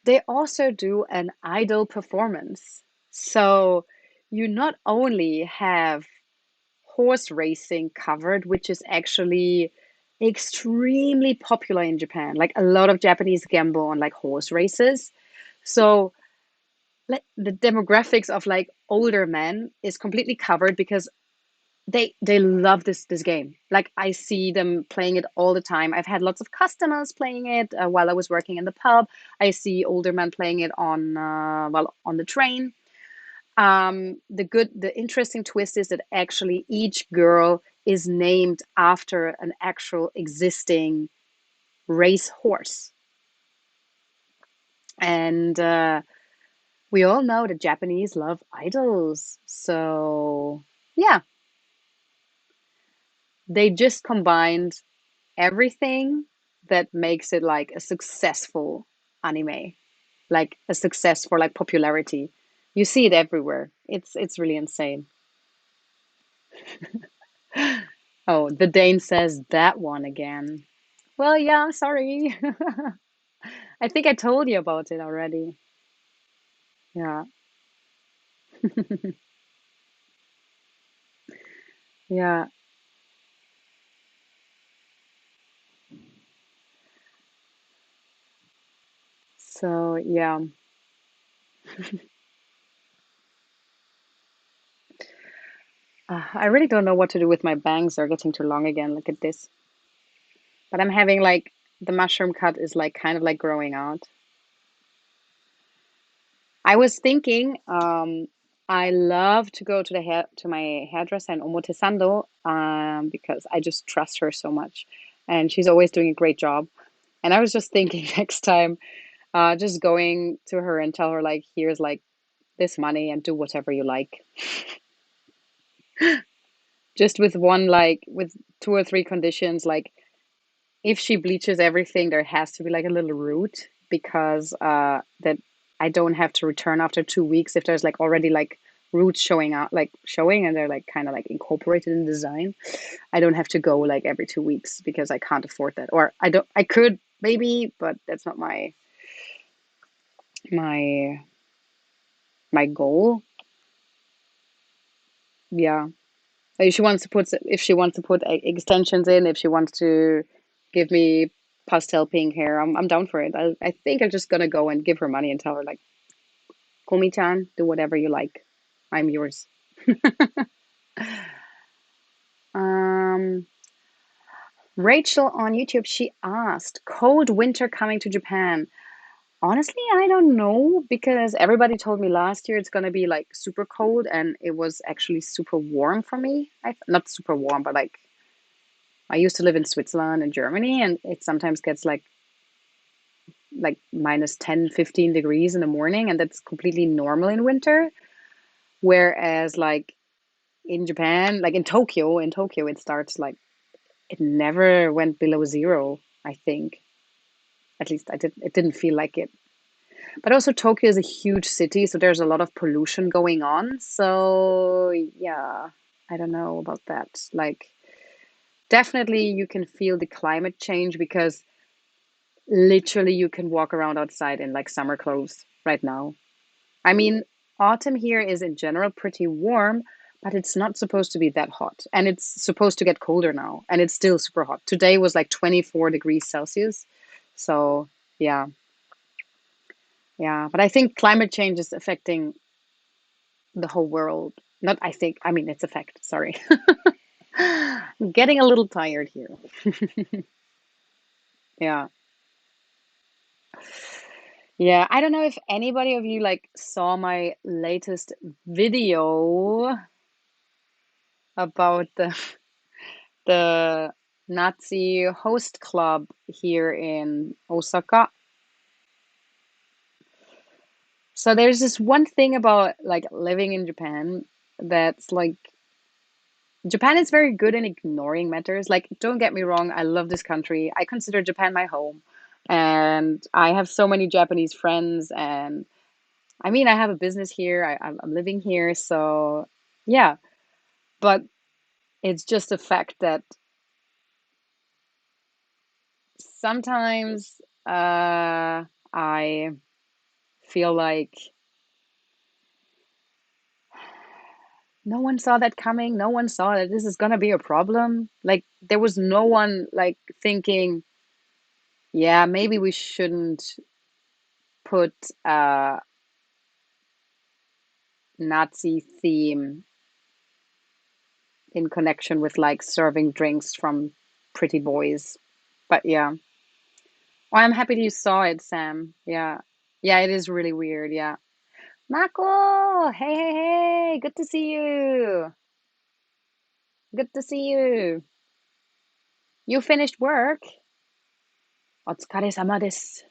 they also do an idol performance. So you not only have horse racing covered, which is actually extremely popular in Japan. Like a lot of Japanese gamble on like horse races. So like the demographics of like older men is completely covered because they love this game. Like I see them playing it all the time. I've had lots of customers playing it while I was working in the pub. I see older men playing it on on the train. The interesting twist is that actually each girl is named after an actual existing race horse, and we all know the Japanese love idols. So yeah, they just combined everything that makes it like a successful anime, like a success for like popularity. You see it everywhere. It's really insane. Oh, the Dane says that one again. Well, yeah, sorry. I think I told you about it already. Yeah. Yeah. So, yeah. I really don't know what to do with my bangs. They're getting too long again. Look at this. But I'm having like the mushroom cut is like kind of like growing out. I was thinking, I love to go to the hair to my hairdresser in Omotesando, because I just trust her so much, and she's always doing a great job. And I was just thinking next time, just going to her and tell her like, here's like this money and do whatever you like. Just with one like with two or three conditions, like if she bleaches everything, there has to be like a little root because that I don't have to return after 2 weeks if there's like already like roots showing out like showing and they're like kind of like incorporated in the design. I don't have to go like every 2 weeks because I can't afford that. Or I could maybe, but that's not my my goal. Yeah. If she wants to put extensions in, if she wants to give me pastel pink hair, I'm down for it. I think I'm just gonna go and give her money and tell her like, Komi-chan, do whatever you like. I'm yours. Um, Rachel on YouTube, she asked, cold winter coming to Japan. Honestly, I don't know because everybody told me last year it's gonna be like super cold and it was actually super warm for me. Not super warm, but like I used to live in Switzerland and Germany, and it sometimes gets like minus 10, 15 degrees in the morning, and that's completely normal in winter. Whereas like in Japan, like in Tokyo, it starts like it never went below zero, I think. At least it didn't feel like it. But also Tokyo is a huge city, so there's a lot of pollution going on. So yeah, I don't know about that. Like definitely you can feel the climate change because literally you can walk around outside in like summer clothes right now. I mean, autumn here is in general pretty warm, but it's not supposed to be that hot. And it's supposed to get colder now, and it's still super hot. Today was like 24 degrees Celsius. So, yeah, yeah. But I think climate change is affecting the whole world. Not, I think, I mean, it's a fact. Sorry. I'm getting a little tired here. Yeah. Yeah, I don't know if anybody of you like saw my latest video about the Nazi host club here in Osaka. So there's this one thing about like living in Japan that's like Japan is very good in ignoring matters. Like, don't get me wrong, I love this country. I consider Japan my home. And I have so many Japanese friends and I mean, I have a business here. I'm living here, so yeah. But it's just a fact that sometimes I feel like no one saw that coming. No one saw that this is gonna be a problem. Like there was no one like thinking, yeah, maybe we shouldn't put a Nazi theme in connection with like serving drinks from pretty boys. But yeah. Well, I'm happy you saw it, Sam. Yeah. Yeah, it is really weird. Yeah. Mako! Hey, hey, hey! Good to see you. Good to see you. You finished work? お疲れ様です.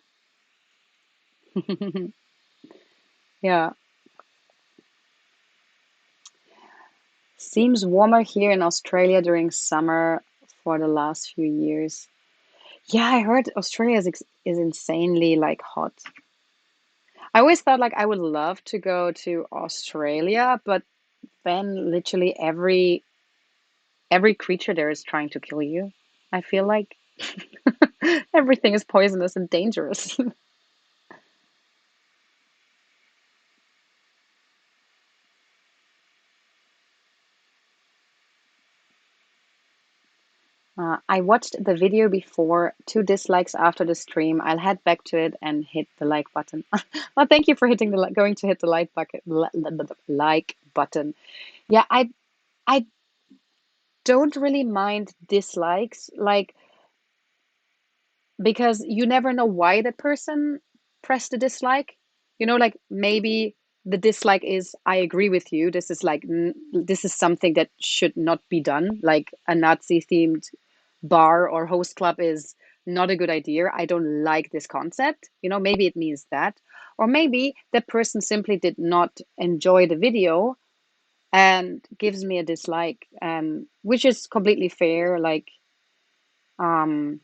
Yeah. Seems warmer here in Australia during summer for the last few years. Yeah, I heard Australia is insanely like hot. I always thought like I would love to go to Australia, but then literally every creature there is trying to kill you. I feel like everything is poisonous and dangerous. I watched the video before, 2 dislikes after the stream. I'll head back to it and hit the like button. Well, thank you for hitting going to hit the like button. Yeah, I don't really mind dislikes. Like because you never know why the person pressed a dislike. Like maybe the dislike is, I agree with you. This is like, this is something that should not be done. Like a Nazi themed bar or host club is not a good idea. I don't like this concept. Maybe it means that. Or maybe the person simply did not enjoy the video and gives me a dislike, which is completely fair. Um,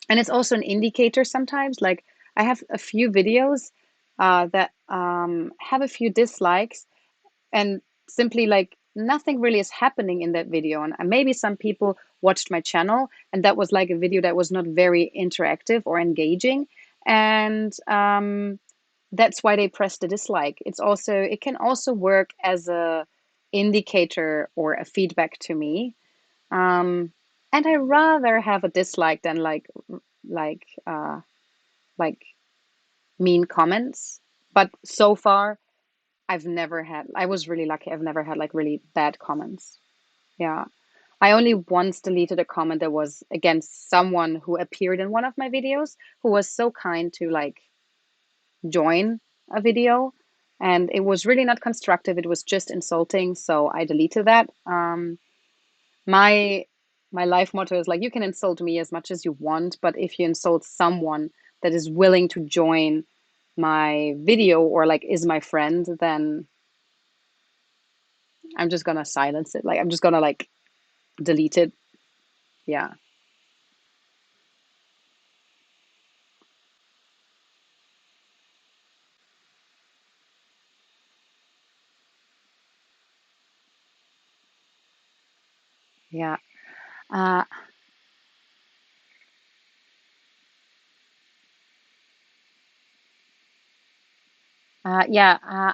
and it's also an indicator sometimes. Like I have a few videos that have a few dislikes, and simply like nothing really is happening in that video. And maybe some people watched my channel and that was like a video that was not very interactive or engaging, and that's why they pressed a dislike. It can also work as a indicator or a feedback to me. And I rather have a dislike than like uh like mean comments. But so far I was really lucky. I've never had like really bad comments. Yeah. I only once deleted a comment that was against someone who appeared in one of my videos, who was so kind to like join a video, and it was really not constructive. It was just insulting, so I deleted that. My my life motto is like, you can insult me as much as you want, but if you insult someone that is willing to join my video or like is my friend, then I'm just gonna silence it. Like I'm just gonna like delete it. Yeah. Yeah. Uh,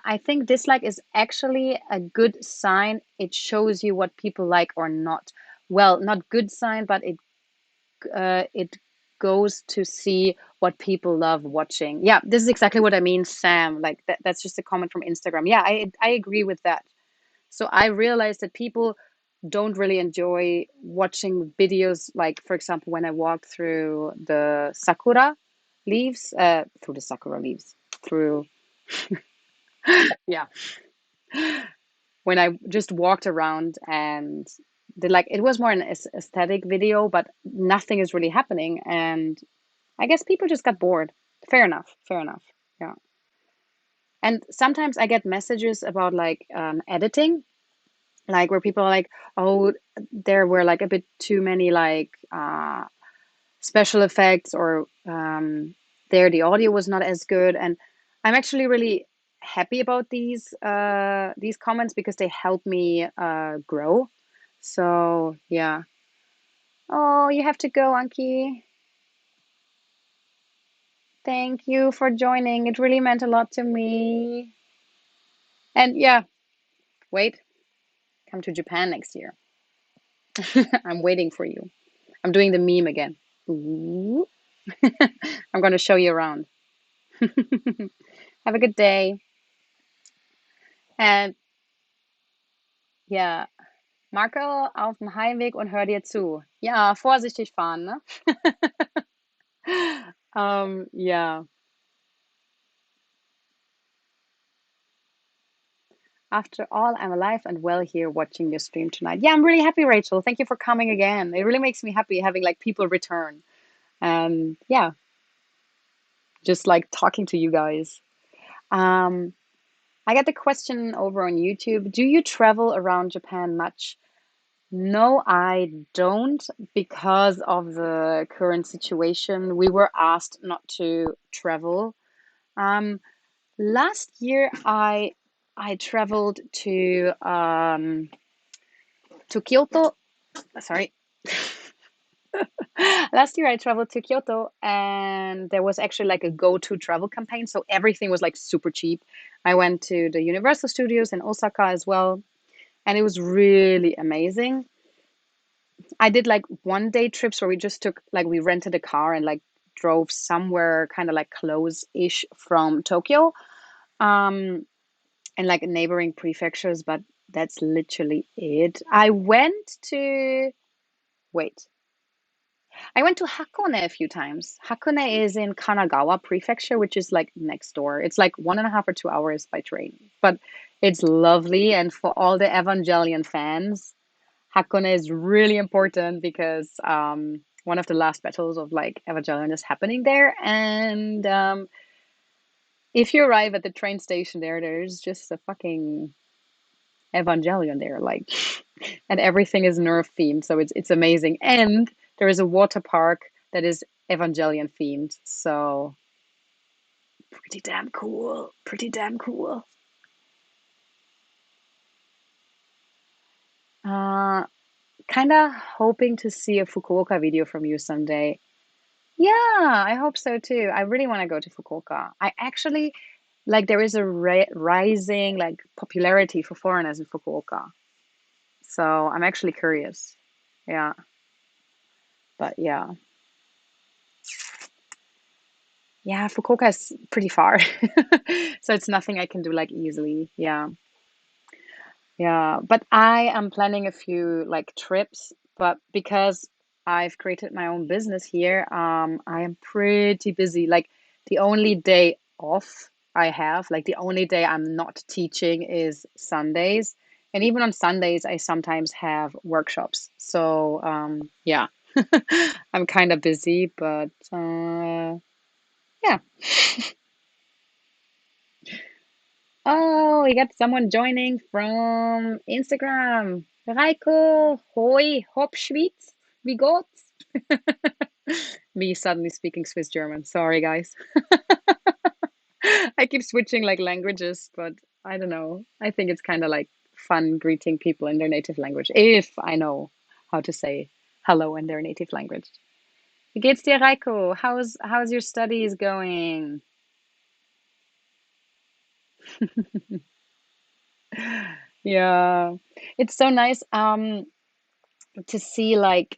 I think dislike is actually a good sign. It shows you what people like or not. Well, not good sign, but it goes to see what people love watching. Yeah, this is exactly what I mean, Sam. Like that's just a comment from Instagram. Yeah, I agree with that. So I realized that people don't really enjoy watching videos like, for example, when I walked through the sakura leaves, through, yeah, when I just walked around and did like, it was more an aesthetic video, but nothing is really happening. And I guess people just got bored. Fair enough. Fair enough. Yeah. And sometimes I get messages about like editing, like where people are like, oh, there were like a bit too many like special effects, or there the audio was not as good. And I'm actually really happy about these comments because they help me grow. So yeah. Oh, you have to go, Anki. Thank you for joining. It really meant a lot to me. And yeah, wait, come to Japan next year. I'm waiting for you. I'm doing the meme again. Ooh. I'm going to show you around. Have a good day. And ja, Marco, auf dem Heimweg und hör dir zu. Ja, vorsichtig fahren, ne? Yeah. After all, I'm alive and well here watching your stream tonight. Yeah, I'm really happy, Rachel. Thank you for coming again. It really makes me happy having like people return. And yeah, just like talking to you guys. Um, I got the question over on YouTube. Do you travel around Japan much? No, I don't because of the current situation. We were asked not to travel. Um, Last year I traveled to Kyoto. Sorry. Last year I traveled to Kyoto and there was actually like a go-to travel campaign, so everything was like super cheap. I went to the Universal Studios in Osaka as well, and it was really amazing. I did like 1 day trips where we just took like we rented a car and like drove somewhere kind of like close-ish from Tokyo, um, and like neighboring prefectures, but that's literally it. Wait, I went to Hakone a few times. Hakone is in Kanagawa Prefecture, which is like next door. It's like 1.5 or 2 hours by train, but it's lovely. And for all the Evangelion fans, Hakone is really important because one of the last battles of like Evangelion is happening there. And if you arrive at the train station there, there's just a fucking Evangelion there, like, and everything is nerf themed, so it's amazing. And there is a water park that is Evangelion themed, so pretty damn cool. Pretty damn cool. Uh, Kind of hoping to see a Fukuoka video from you someday. Yeah, I hope so too. I really want to go to Fukuoka. I actually like there is a rising like popularity for foreigners in Fukuoka, so I'm actually curious. Yeah, but yeah. Yeah, Fukuoka is pretty far. So it's nothing I can do like easily. Yeah. Yeah. But I am planning a few like trips, but because I've created my own business here, I am pretty busy. Like the only day off I have, like the only day I'm not teaching is Sundays. And even on Sundays, I sometimes have workshops. So, yeah, I'm kind of busy, but yeah. Oh, we got someone joining from Instagram. Reiko, hoi, Hopschwitz, wie geht's? Me suddenly speaking Swiss German. Sorry, guys. I keep switching like languages, but I don't know. I think it's kind of like fun greeting people in their native language, if I know how to say hello in their native language. Wie geht's dir, Reiko? How's your studies going? Yeah, it's so nice. To see like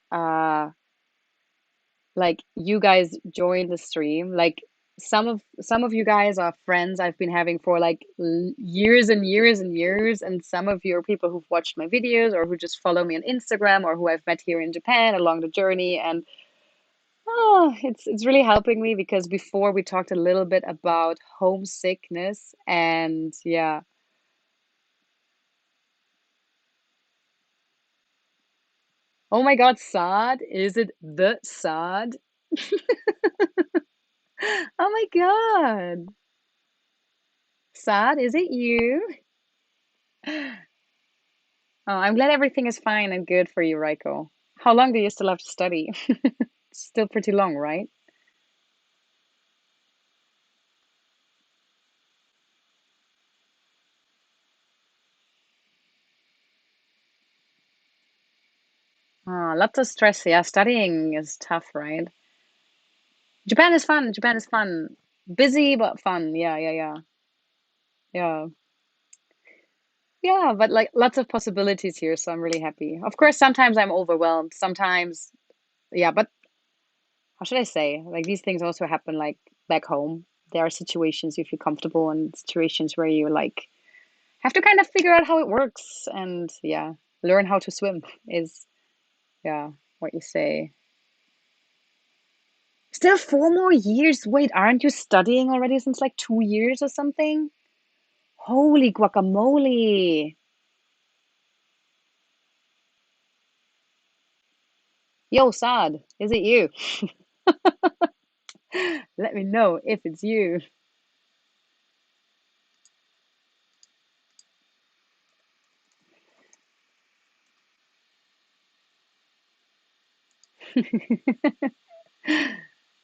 you guys join the stream, like some of you guys are friends I've been having for like years and years and years, and some of you are people who've watched my videos or who just follow me on Instagram or who I've met here in Japan along the journey. And oh, it's really helping me because before we talked a little bit about homesickness, and yeah. Oh my God, sad, is it the sad? Oh my God. Sad, is it you? Oh, I'm glad everything is fine and good for you, Raiko. How long do you still have to study? Still pretty long, right? Lots of stress. Yeah, studying is tough, right? Japan is fun. Japan is fun. Busy but fun. Yeah, yeah, yeah. Yeah. Yeah, but like lots of possibilities here, so I'm really happy. Of course, sometimes I'm overwhelmed. Sometimes, yeah, but how should I say? Like these things also happen like back home. There are situations you feel comfortable and situations where you like have to kind of figure out how it works and yeah, learn how to swim is yeah, what you say. Still 4 more years. Wait, aren't you studying already since like 2 years or something? Holy guacamole. Yo, Sad, is it you? Let me know if it's you.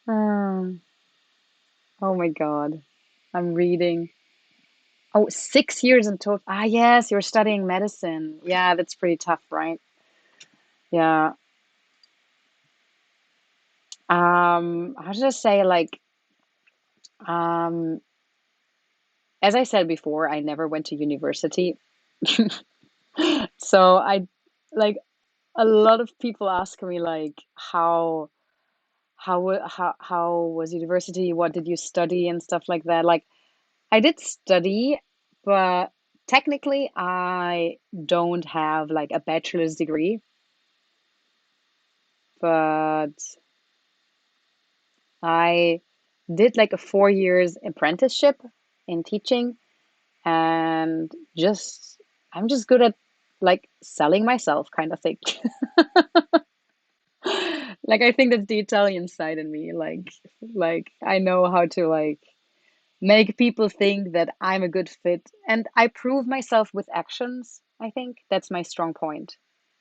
Um, oh my God. I'm reading. Oh, 6 years in total. Ah, yes, you're studying medicine. Yeah, that's pretty tough, right? Yeah. How should I say, like, um, as I said before, I never went to university. So like a lot of people ask me like how was university? What did you study and stuff like that? Like I did study, but technically I don't have like a bachelor's degree, but I did like a 4 years apprenticeship in teaching and just I'm just good at like selling myself kind of thing. Like I think that's the Italian side in me. Like I know how to like make people think that I'm a good fit and I prove myself with actions. I think that's my strong point.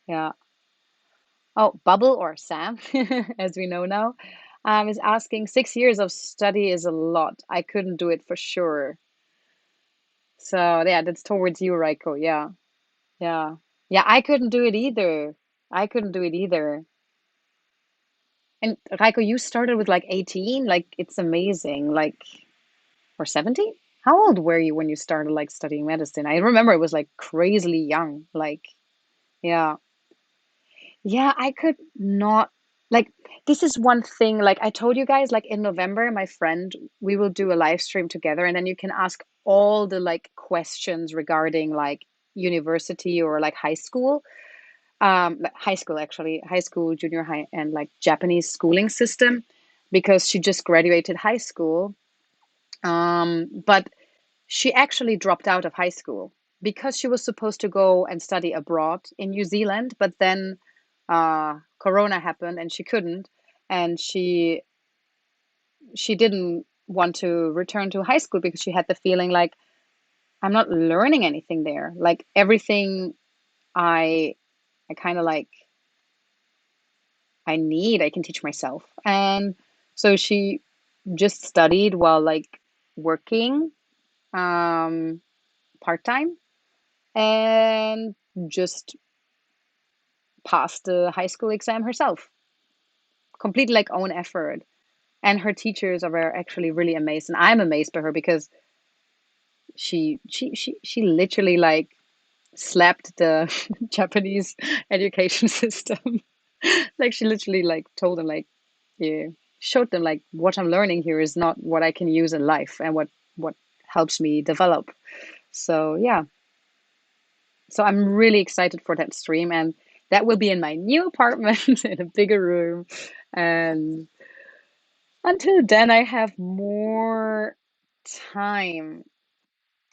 Yeah. Oh, Bubble or Sam, as we know now, is asking 6 years of study is a lot. I couldn't do it for sure. So yeah, that's towards you, Raiko. Yeah. Yeah. Yeah, I couldn't do it either. I couldn't do it either. And Raiko, you started with like 18? Like it's amazing. Like or 17? How old were you when you started like studying medicine? I remember it was like crazily young. Like, yeah. Yeah, I could not like this is one thing like I told you guys like in November my friend we will do a live stream together and then you can ask all the like questions regarding like university or like high school. Like high school actually, high school, junior high and like Japanese schooling system because she just graduated high school. But she actually dropped out of high school because she was supposed to go and study abroad in New Zealand, but then Corona happened and she couldn't, and she didn't want to return to high school because she had the feeling like I'm not learning anything there. Like everything I I kind of like I can teach myself. And so she just studied while like working um part-time and just passed the high school exam herself. Complete like own effort. And her teachers are actually really amazed. And I'm amazed by her because she literally like slapped the Japanese education system. Like she literally like told them like yeah, showed them like what I'm learning here is not what I can use in life and what helps me develop. So yeah, so I'm really excited for that stream, and that will be in my new apartment in a bigger room. And until then, I have more time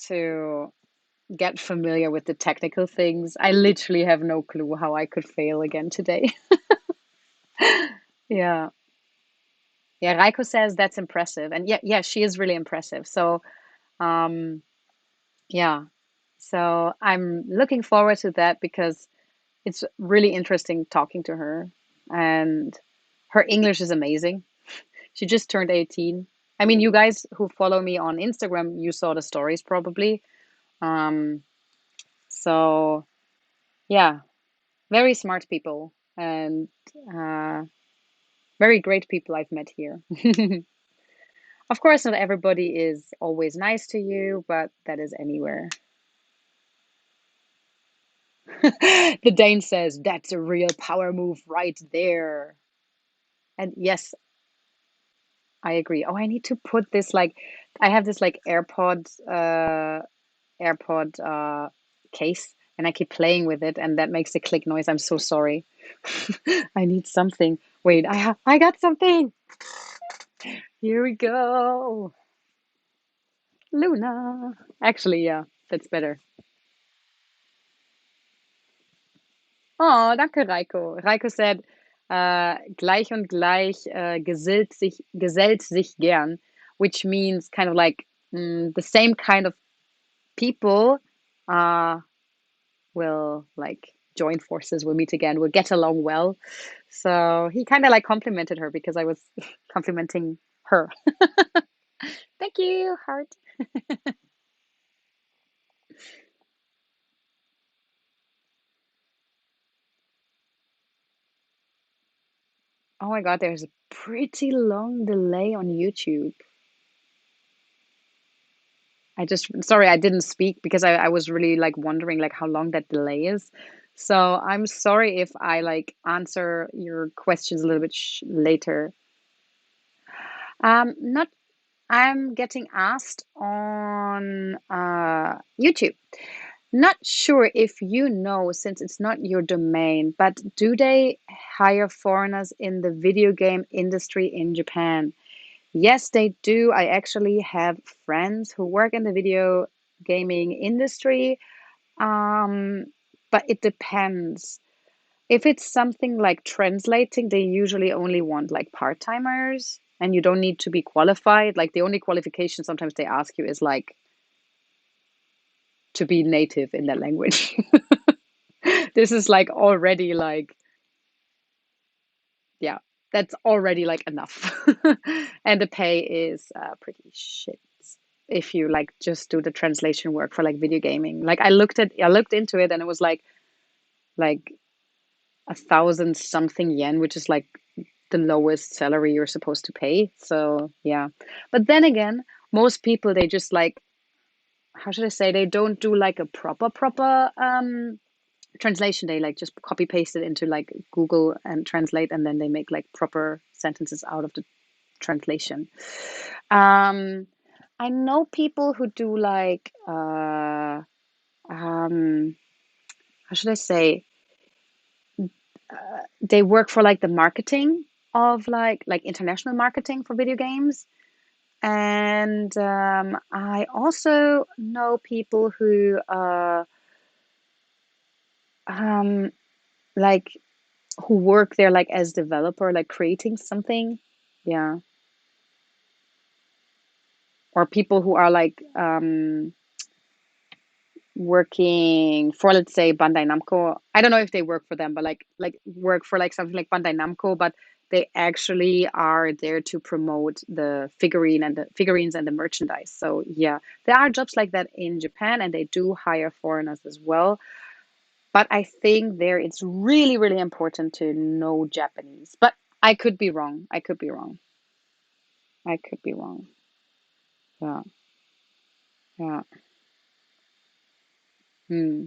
to get familiar with the technical things. I literally have no clue how I could fail again today. Yeah. Yeah, Raiko says that's impressive. And yeah, yeah, she is really impressive. So, um, yeah. So I'm looking forward to that because it's really interesting talking to her, and her English is amazing. She just turned 18. I mean, you guys who follow me on Instagram, you saw the stories probably. Um, so yeah, very smart people and uh, very great people I've met here. Of course, not everybody is always nice to you, but that is anywhere. The Dane says, that's a real power move right there. And yes, I agree. Oh, I need to put this like I have this like AirPod case and I keep playing with it and that makes a click noise. I'm so sorry. I need something. Wait, I got something. Here we go. Luna. Actually, yeah, that's better. Oh, danke, Reiko. Reiko said, gleich und gleich gesellt sich gern, which means kind of like the same kind of people uh, will like. join forces, we'll meet again, we'll get along well. So he kind of like complimented her because I was complimenting her. Thank you, heart. Oh my God, there's a pretty long delay on YouTube. I just, sorry, I didn't speak because I was really like wondering like how long that delay is. So I'm sorry if I like answer your questions a little bit later. Not, I'm getting asked on YouTube. Not sure if you know, since it's not your domain, but do they hire foreigners in the video game industry in Japan? Yes, they do. I actually have friends who work in the video gaming industry, um, but it depends. If it's something like translating, they usually only want like part-timers, and you don't need to be qualified. Like the only qualification sometimes they ask you is like to be native in that language. This is like already like, yeah, that's already like enough. And the pay is pretty shit if you like just do the translation work for like video gaming. Like I looked into it and it was like 1,000 something yen, which is like the lowest salary you're supposed to pay. So yeah. But then again, most people they just like, how should I say, they don't do like a proper translation. They like just copy paste it into like Google and translate, and then they make like proper sentences out of the translation. Um, I know people who do like um, how should I say? They work for like the marketing of like international marketing for video games. And I also know people who um, like who work there like as developer, like creating something. Yeah. Or people who are like working for, let's say, Bandai Namco. I don't know if they work for them, but like work for like something like Bandai Namco, but they actually are there to promote the figurines and the merchandise. So yeah, there are jobs like that in Japan, and they do hire foreigners as well. But I think there it's really, really important to know Japanese. But I could be wrong. I could be wrong. I could be wrong. Yeah, yeah. Hmm.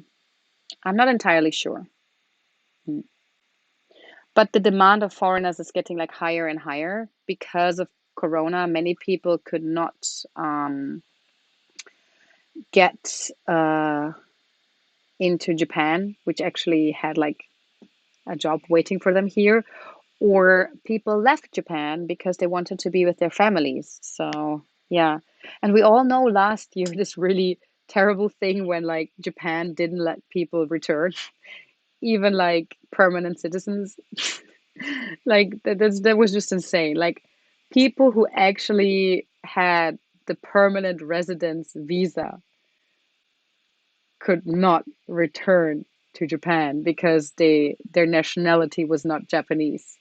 I'm not entirely sure. Hmm. But the demand of foreigners is getting like higher and higher because of Corona. Many people could not get into Japan, which actually had like a job waiting for them here, or people left Japan because they wanted to be with their families. So, yeah. And we all know last year this really terrible thing when like Japan didn't let people return, even like permanent citizens. Like that was just insane. Like people who actually had the permanent residence visa could not return to Japan because their nationality was not Japanese.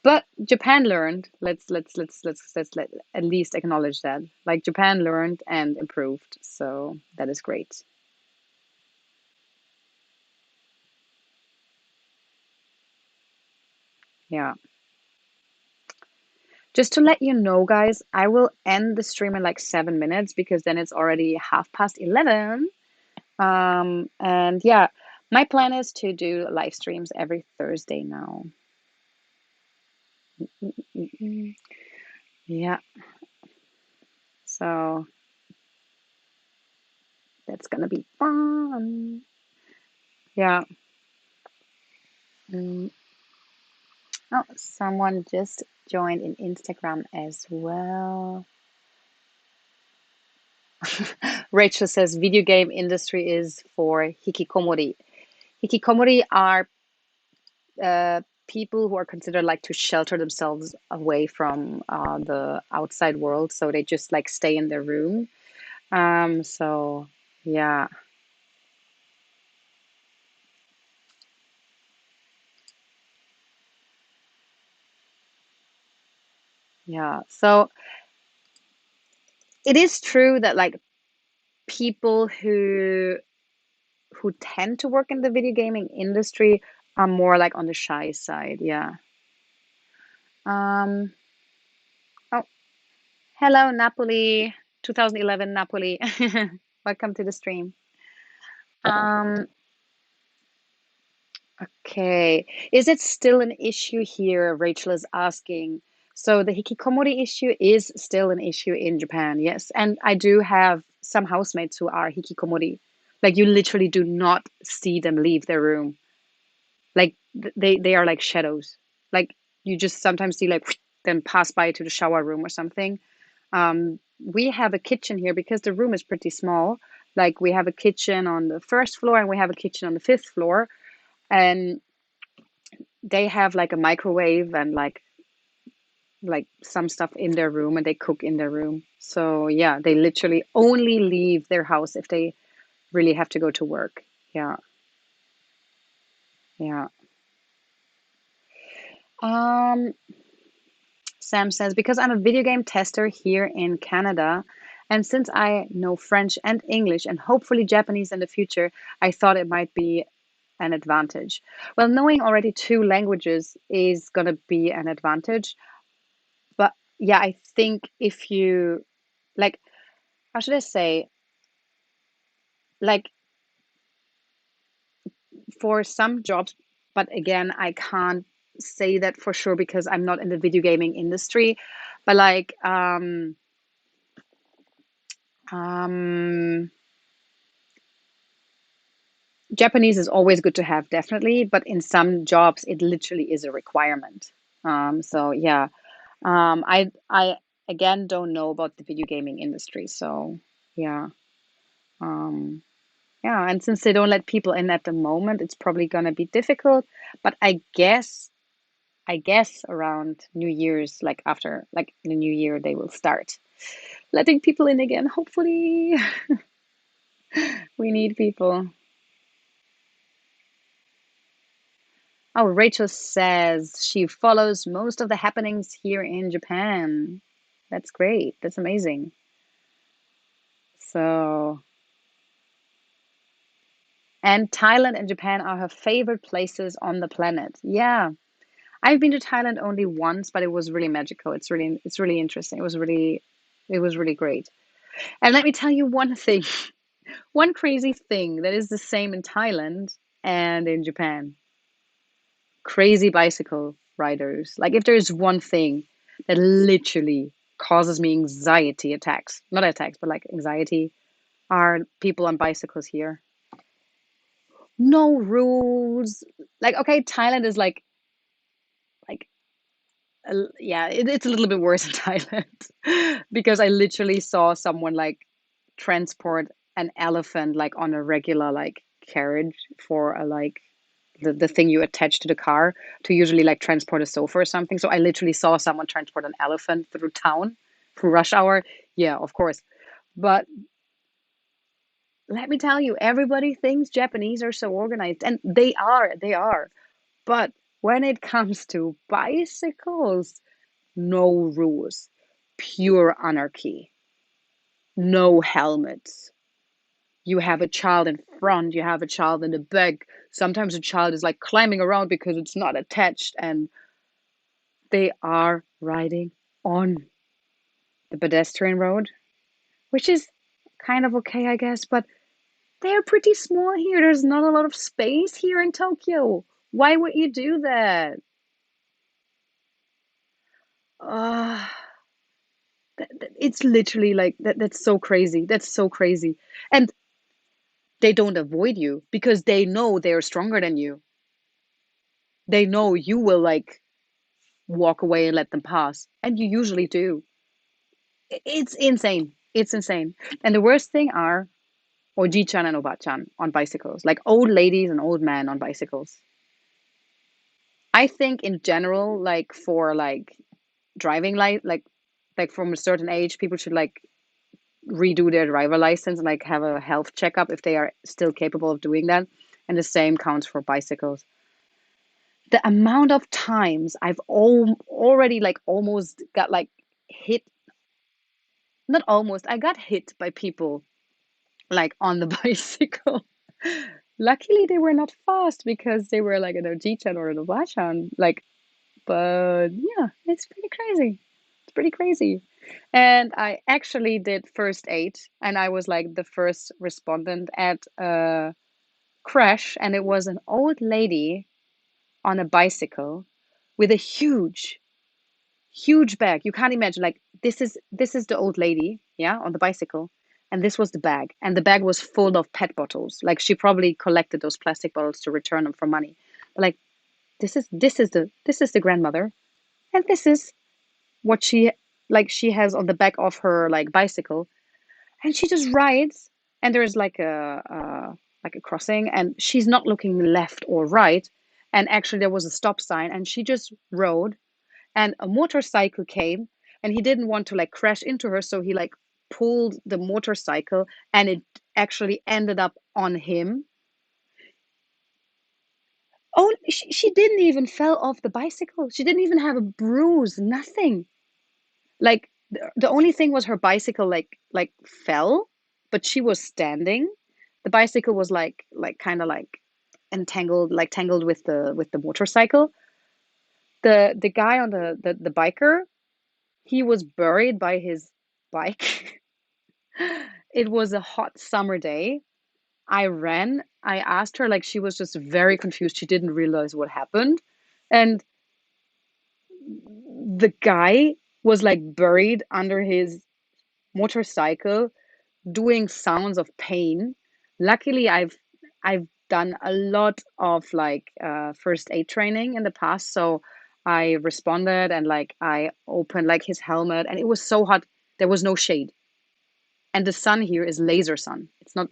But Japan learned. Let's at least acknowledge that. Like Japan learned and improved. So that is great. Yeah. Just to let you know, guys, I will end the stream in like 7 minutes because then it's already 11:30. And yeah, my plan is to do live streams every Thursday now. Mm-mm. Yeah. So that's gonna be fun. Yeah. Mm. Oh, someone just joined in Instagram as well. Rachel says video game industry is for hikikomori. Hikikomori are people who are considered like to shelter themselves away from the outside world, so they just like stay in their room. So yeah, Yeah. So it is true that like people who tend to work in the video gaming industry are more like on the shy side. Yeah. Um, oh, hello, Napoli, 2011 Napoli. Welcome to the stream. Um, okay. Is it still an issue here? Rachel is asking. So the hikikomori issue is still an issue in Japan, yes. And I do have some housemates who are hikikomori. Like you literally do not see them leave their room. Like they are like shadows. Like you just sometimes see like them pass by to the shower room or something. We have a kitchen here because the room is pretty small. Like we have a kitchen on the first floor and we have a kitchen on the fifth floor, and they have like a microwave and like some stuff in their room and they cook in their room. So yeah, they literally only leave their house if they really have to go to work. Yeah, yeah. Um, Sam says, because I'm a video game tester here in Canada, and since I know French and English and hopefully Japanese in the future, I thought it might be an advantage. Well, knowing already two languages is going to be an advantage. But yeah, I think if you, like, how should I say, like, for some jobs, but again, I can't say that for sure because I'm not in the video gaming industry, but like, um, Japanese is always good to have, definitely, but in some jobs, it literally is a requirement. So yeah, I again don't know about the video gaming industry, so yeah, um, yeah, and since they don't let people in at the moment, it's probably gonna be difficult. But I guess around New Year's, like after like the New Year, they will start letting people in again. Hopefully, we need people. Oh, Rachel says she follows most of the happenings here in Japan. That's great. That's amazing. So, and Thailand and Japan are her favorite places on the planet. Yeah. I've been to Thailand only once, but it was really magical. It's really interesting. It was really great. And let me tell you one thing, one crazy thing that is the same in Thailand and in Japan. Crazy bicycle riders. Like if there's one thing that literally causes me anxiety attacks, not attacks, but like anxiety, are people on bicycles here. No rules. Like okay, Thailand is like yeah, it's a little bit worse in Thailand because I literally saw someone like transport an elephant like on a regular like carriage for a like the thing you attach to the car to usually like transport a sofa or something. So I literally saw someone transport an elephant through town through rush hour. Yeah, of course. But let me tell you, everybody thinks Japanese are so organized, and they are. But when it comes to bicycles, no rules, pure anarchy, no helmets. You have a child in front, you have a child in the back. Sometimes a child is like climbing around because it's not attached, and they are riding on the pedestrian road, which is kind of okay, I guess, but they're pretty small here. There's not a lot of space here in Tokyo. Why would you do that? Uh, it's literally like that. That's so crazy. That's so crazy. And they don't avoid you because they know they're stronger than you. They know you will like walk away and let them pass. And you usually do. It's insane. It's insane. And the worst thing are Oji-chan and Oba-chan on bicycles, like old ladies and old men on bicycles. I think in general, like for like driving like from a certain age, people should like redo their driver license and like have a health checkup if they are still capable of doing that. And the same counts for bicycles. The amount of times I've already like almost got like hit, not almost, I got hit by people like on the bicycle. Luckily, they were not fast because they were like in a G10 or in a Vachan. Like, but yeah, it's pretty crazy. It's pretty crazy. And I actually did first aid, and I was like the first respondent at a crash, and it was an old lady on a bicycle with a huge bag. You can't imagine. Like this is the old lady, yeah, on the bicycle, and this was the bag, and the bag was full of PET bottles. Like she probably collected those plastic bottles to return them for money. But like this is the grandmother, and this is what she has on the back of her like bicycle, and she just rides, and there's like a crossing, and she's not looking left or right, and actually there was a stop sign, and she just rode, and a motorcycle came, and he didn't want to like crash into her, so he like pulled the motorcycle, and it actually ended up on him. Oh, she didn't even fell off the bicycle. She didn't even have a bruise, nothing. Like the only thing was her bicycle like fell, but she was standing. The bicycle was like kind of like entangled, like tangled with the motorcycle. The guy on the biker, he was buried by his bike. It was a hot summer day. I ran. I asked her, like, she was just very confused. She didn't realize what happened. And the guy was like buried under his motorcycle, doing sounds of pain. Luckily, I've done a lot of like first aid training in the past, so I responded, and like I opened like his helmet, and it was so hot. There was no shade, and the sun here is laser sun. It's not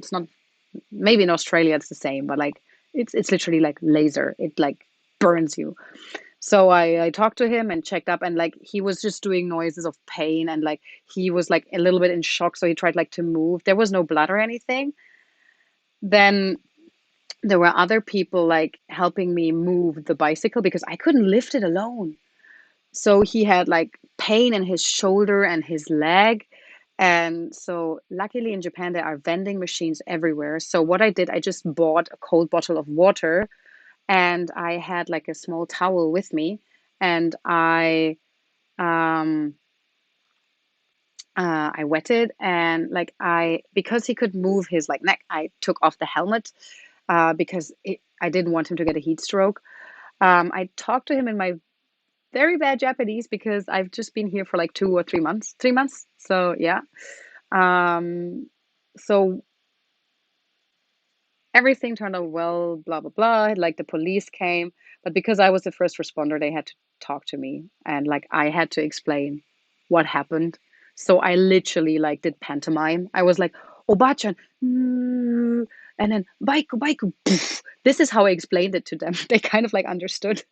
maybe in Australia it's the same, but like it's literally like laser. It like burns you. So I talked to him and checked up, and like he was just doing noises of pain, and like he was like a little bit in shock, so he tried like to move. There was no blood or anything. Then there were other people like helping me move the bicycle because I couldn't lift it alone. So he had like pain in his shoulder and his leg. And so luckily in Japan there are vending machines everywhere. So what I did, I just bought a cold bottle of water, and I had like a small towel with me, and um I wetted, and like I because he could move his like neck, I took off the helmet because I didn't want him to get a heat stroke. I talked to him in my very bad Japanese because I've just been here for like 2 or 3 months. 3 months. So yeah. Um, so everything turned out well, blah blah blah. Like the police came, but because I was the first responder, they had to talk to me, and like I had to explain what happened. So I literally like did pantomime. I was like, "Obachan," and then "Baiku, baiku." Poof. This is how I explained it to them. They kind of like understood.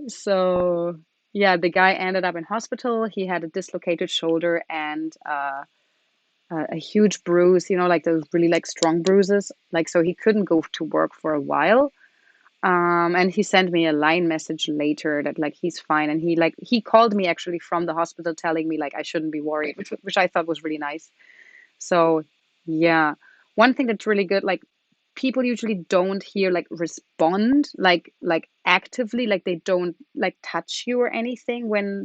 So yeah, the guy ended up in hospital. He had a dislocated shoulder and a huge bruise, like those really like strong bruises. Like so he couldn't go to work for a while. And he sent me a line message later that like he's fine, and he called me actually from the hospital telling me like I shouldn't be worried, which I thought was really nice. So, yeah. One thing that's really good, like people usually don't hear like respond like actively, like they don't like touch you or anything when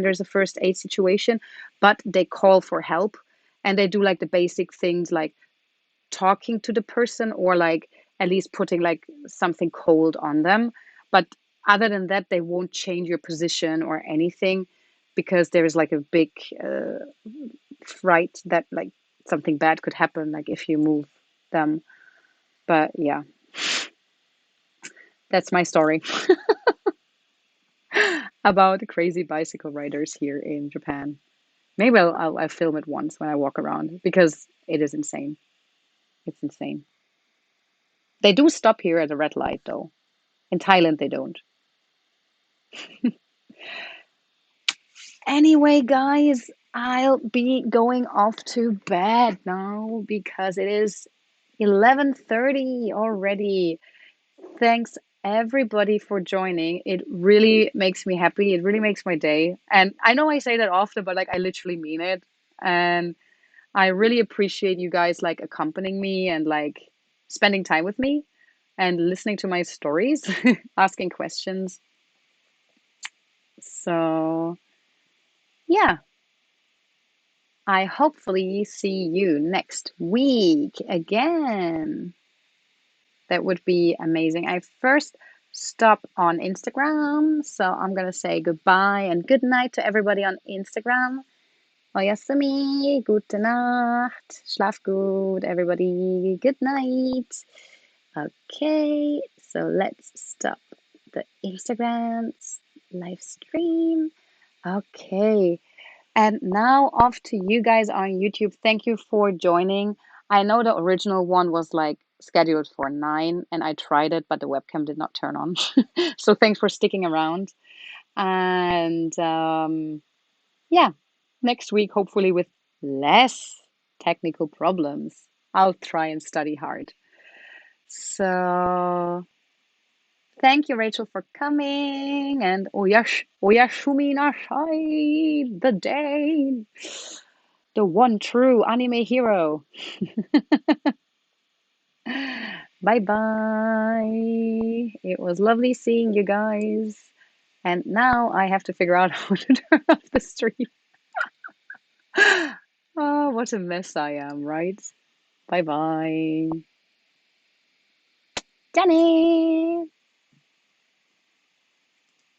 there's a first aid situation, but they call for help, and they do like the basic things like talking to the person, or like at least putting like something cold on them. But other than that, they won't change your position or anything, because there's like a big fright that like something bad could happen, like if you move them. But yeah, that's my story about crazy bicycle riders here in Japan. Maybe I'll film it once when I walk around, because it is insane. It's insane. They do stop here at a red light though. In Thailand, they don't. Anyway, guys, I'll be going off to bed now because it is 11:30 already. Thanks everybody for joining. It really makes me happy. It really makes my day. And I know I say that often, but like I literally mean it. And I really appreciate you guys like accompanying me and like spending time with me and listening to my stories, asking questions. So, yeah, I hopefully see you next week again. That would be amazing. I first stop on Instagram, so I'm gonna say goodbye and good night to everybody on Instagram. Oyasumi, gute Nacht, schlaf gut, everybody. Good night. Okay, so let's stop the Instagram live stream. Okay, and now off to you guys on YouTube. Thank you for joining. I know the original one was like scheduled for 9 and I tried it, but the webcam did not turn on. So thanks for sticking around. And yeah, next week, hopefully with less technical problems. I'll try and study hard. So thank you, Rachel, for coming. And Oyashumi Nashai, the day, the one true anime hero. Bye bye. It was lovely seeing you guys. And now I have to figure out how to turn off the stream. Oh, what a mess I am, right? Bye bye. Jenny!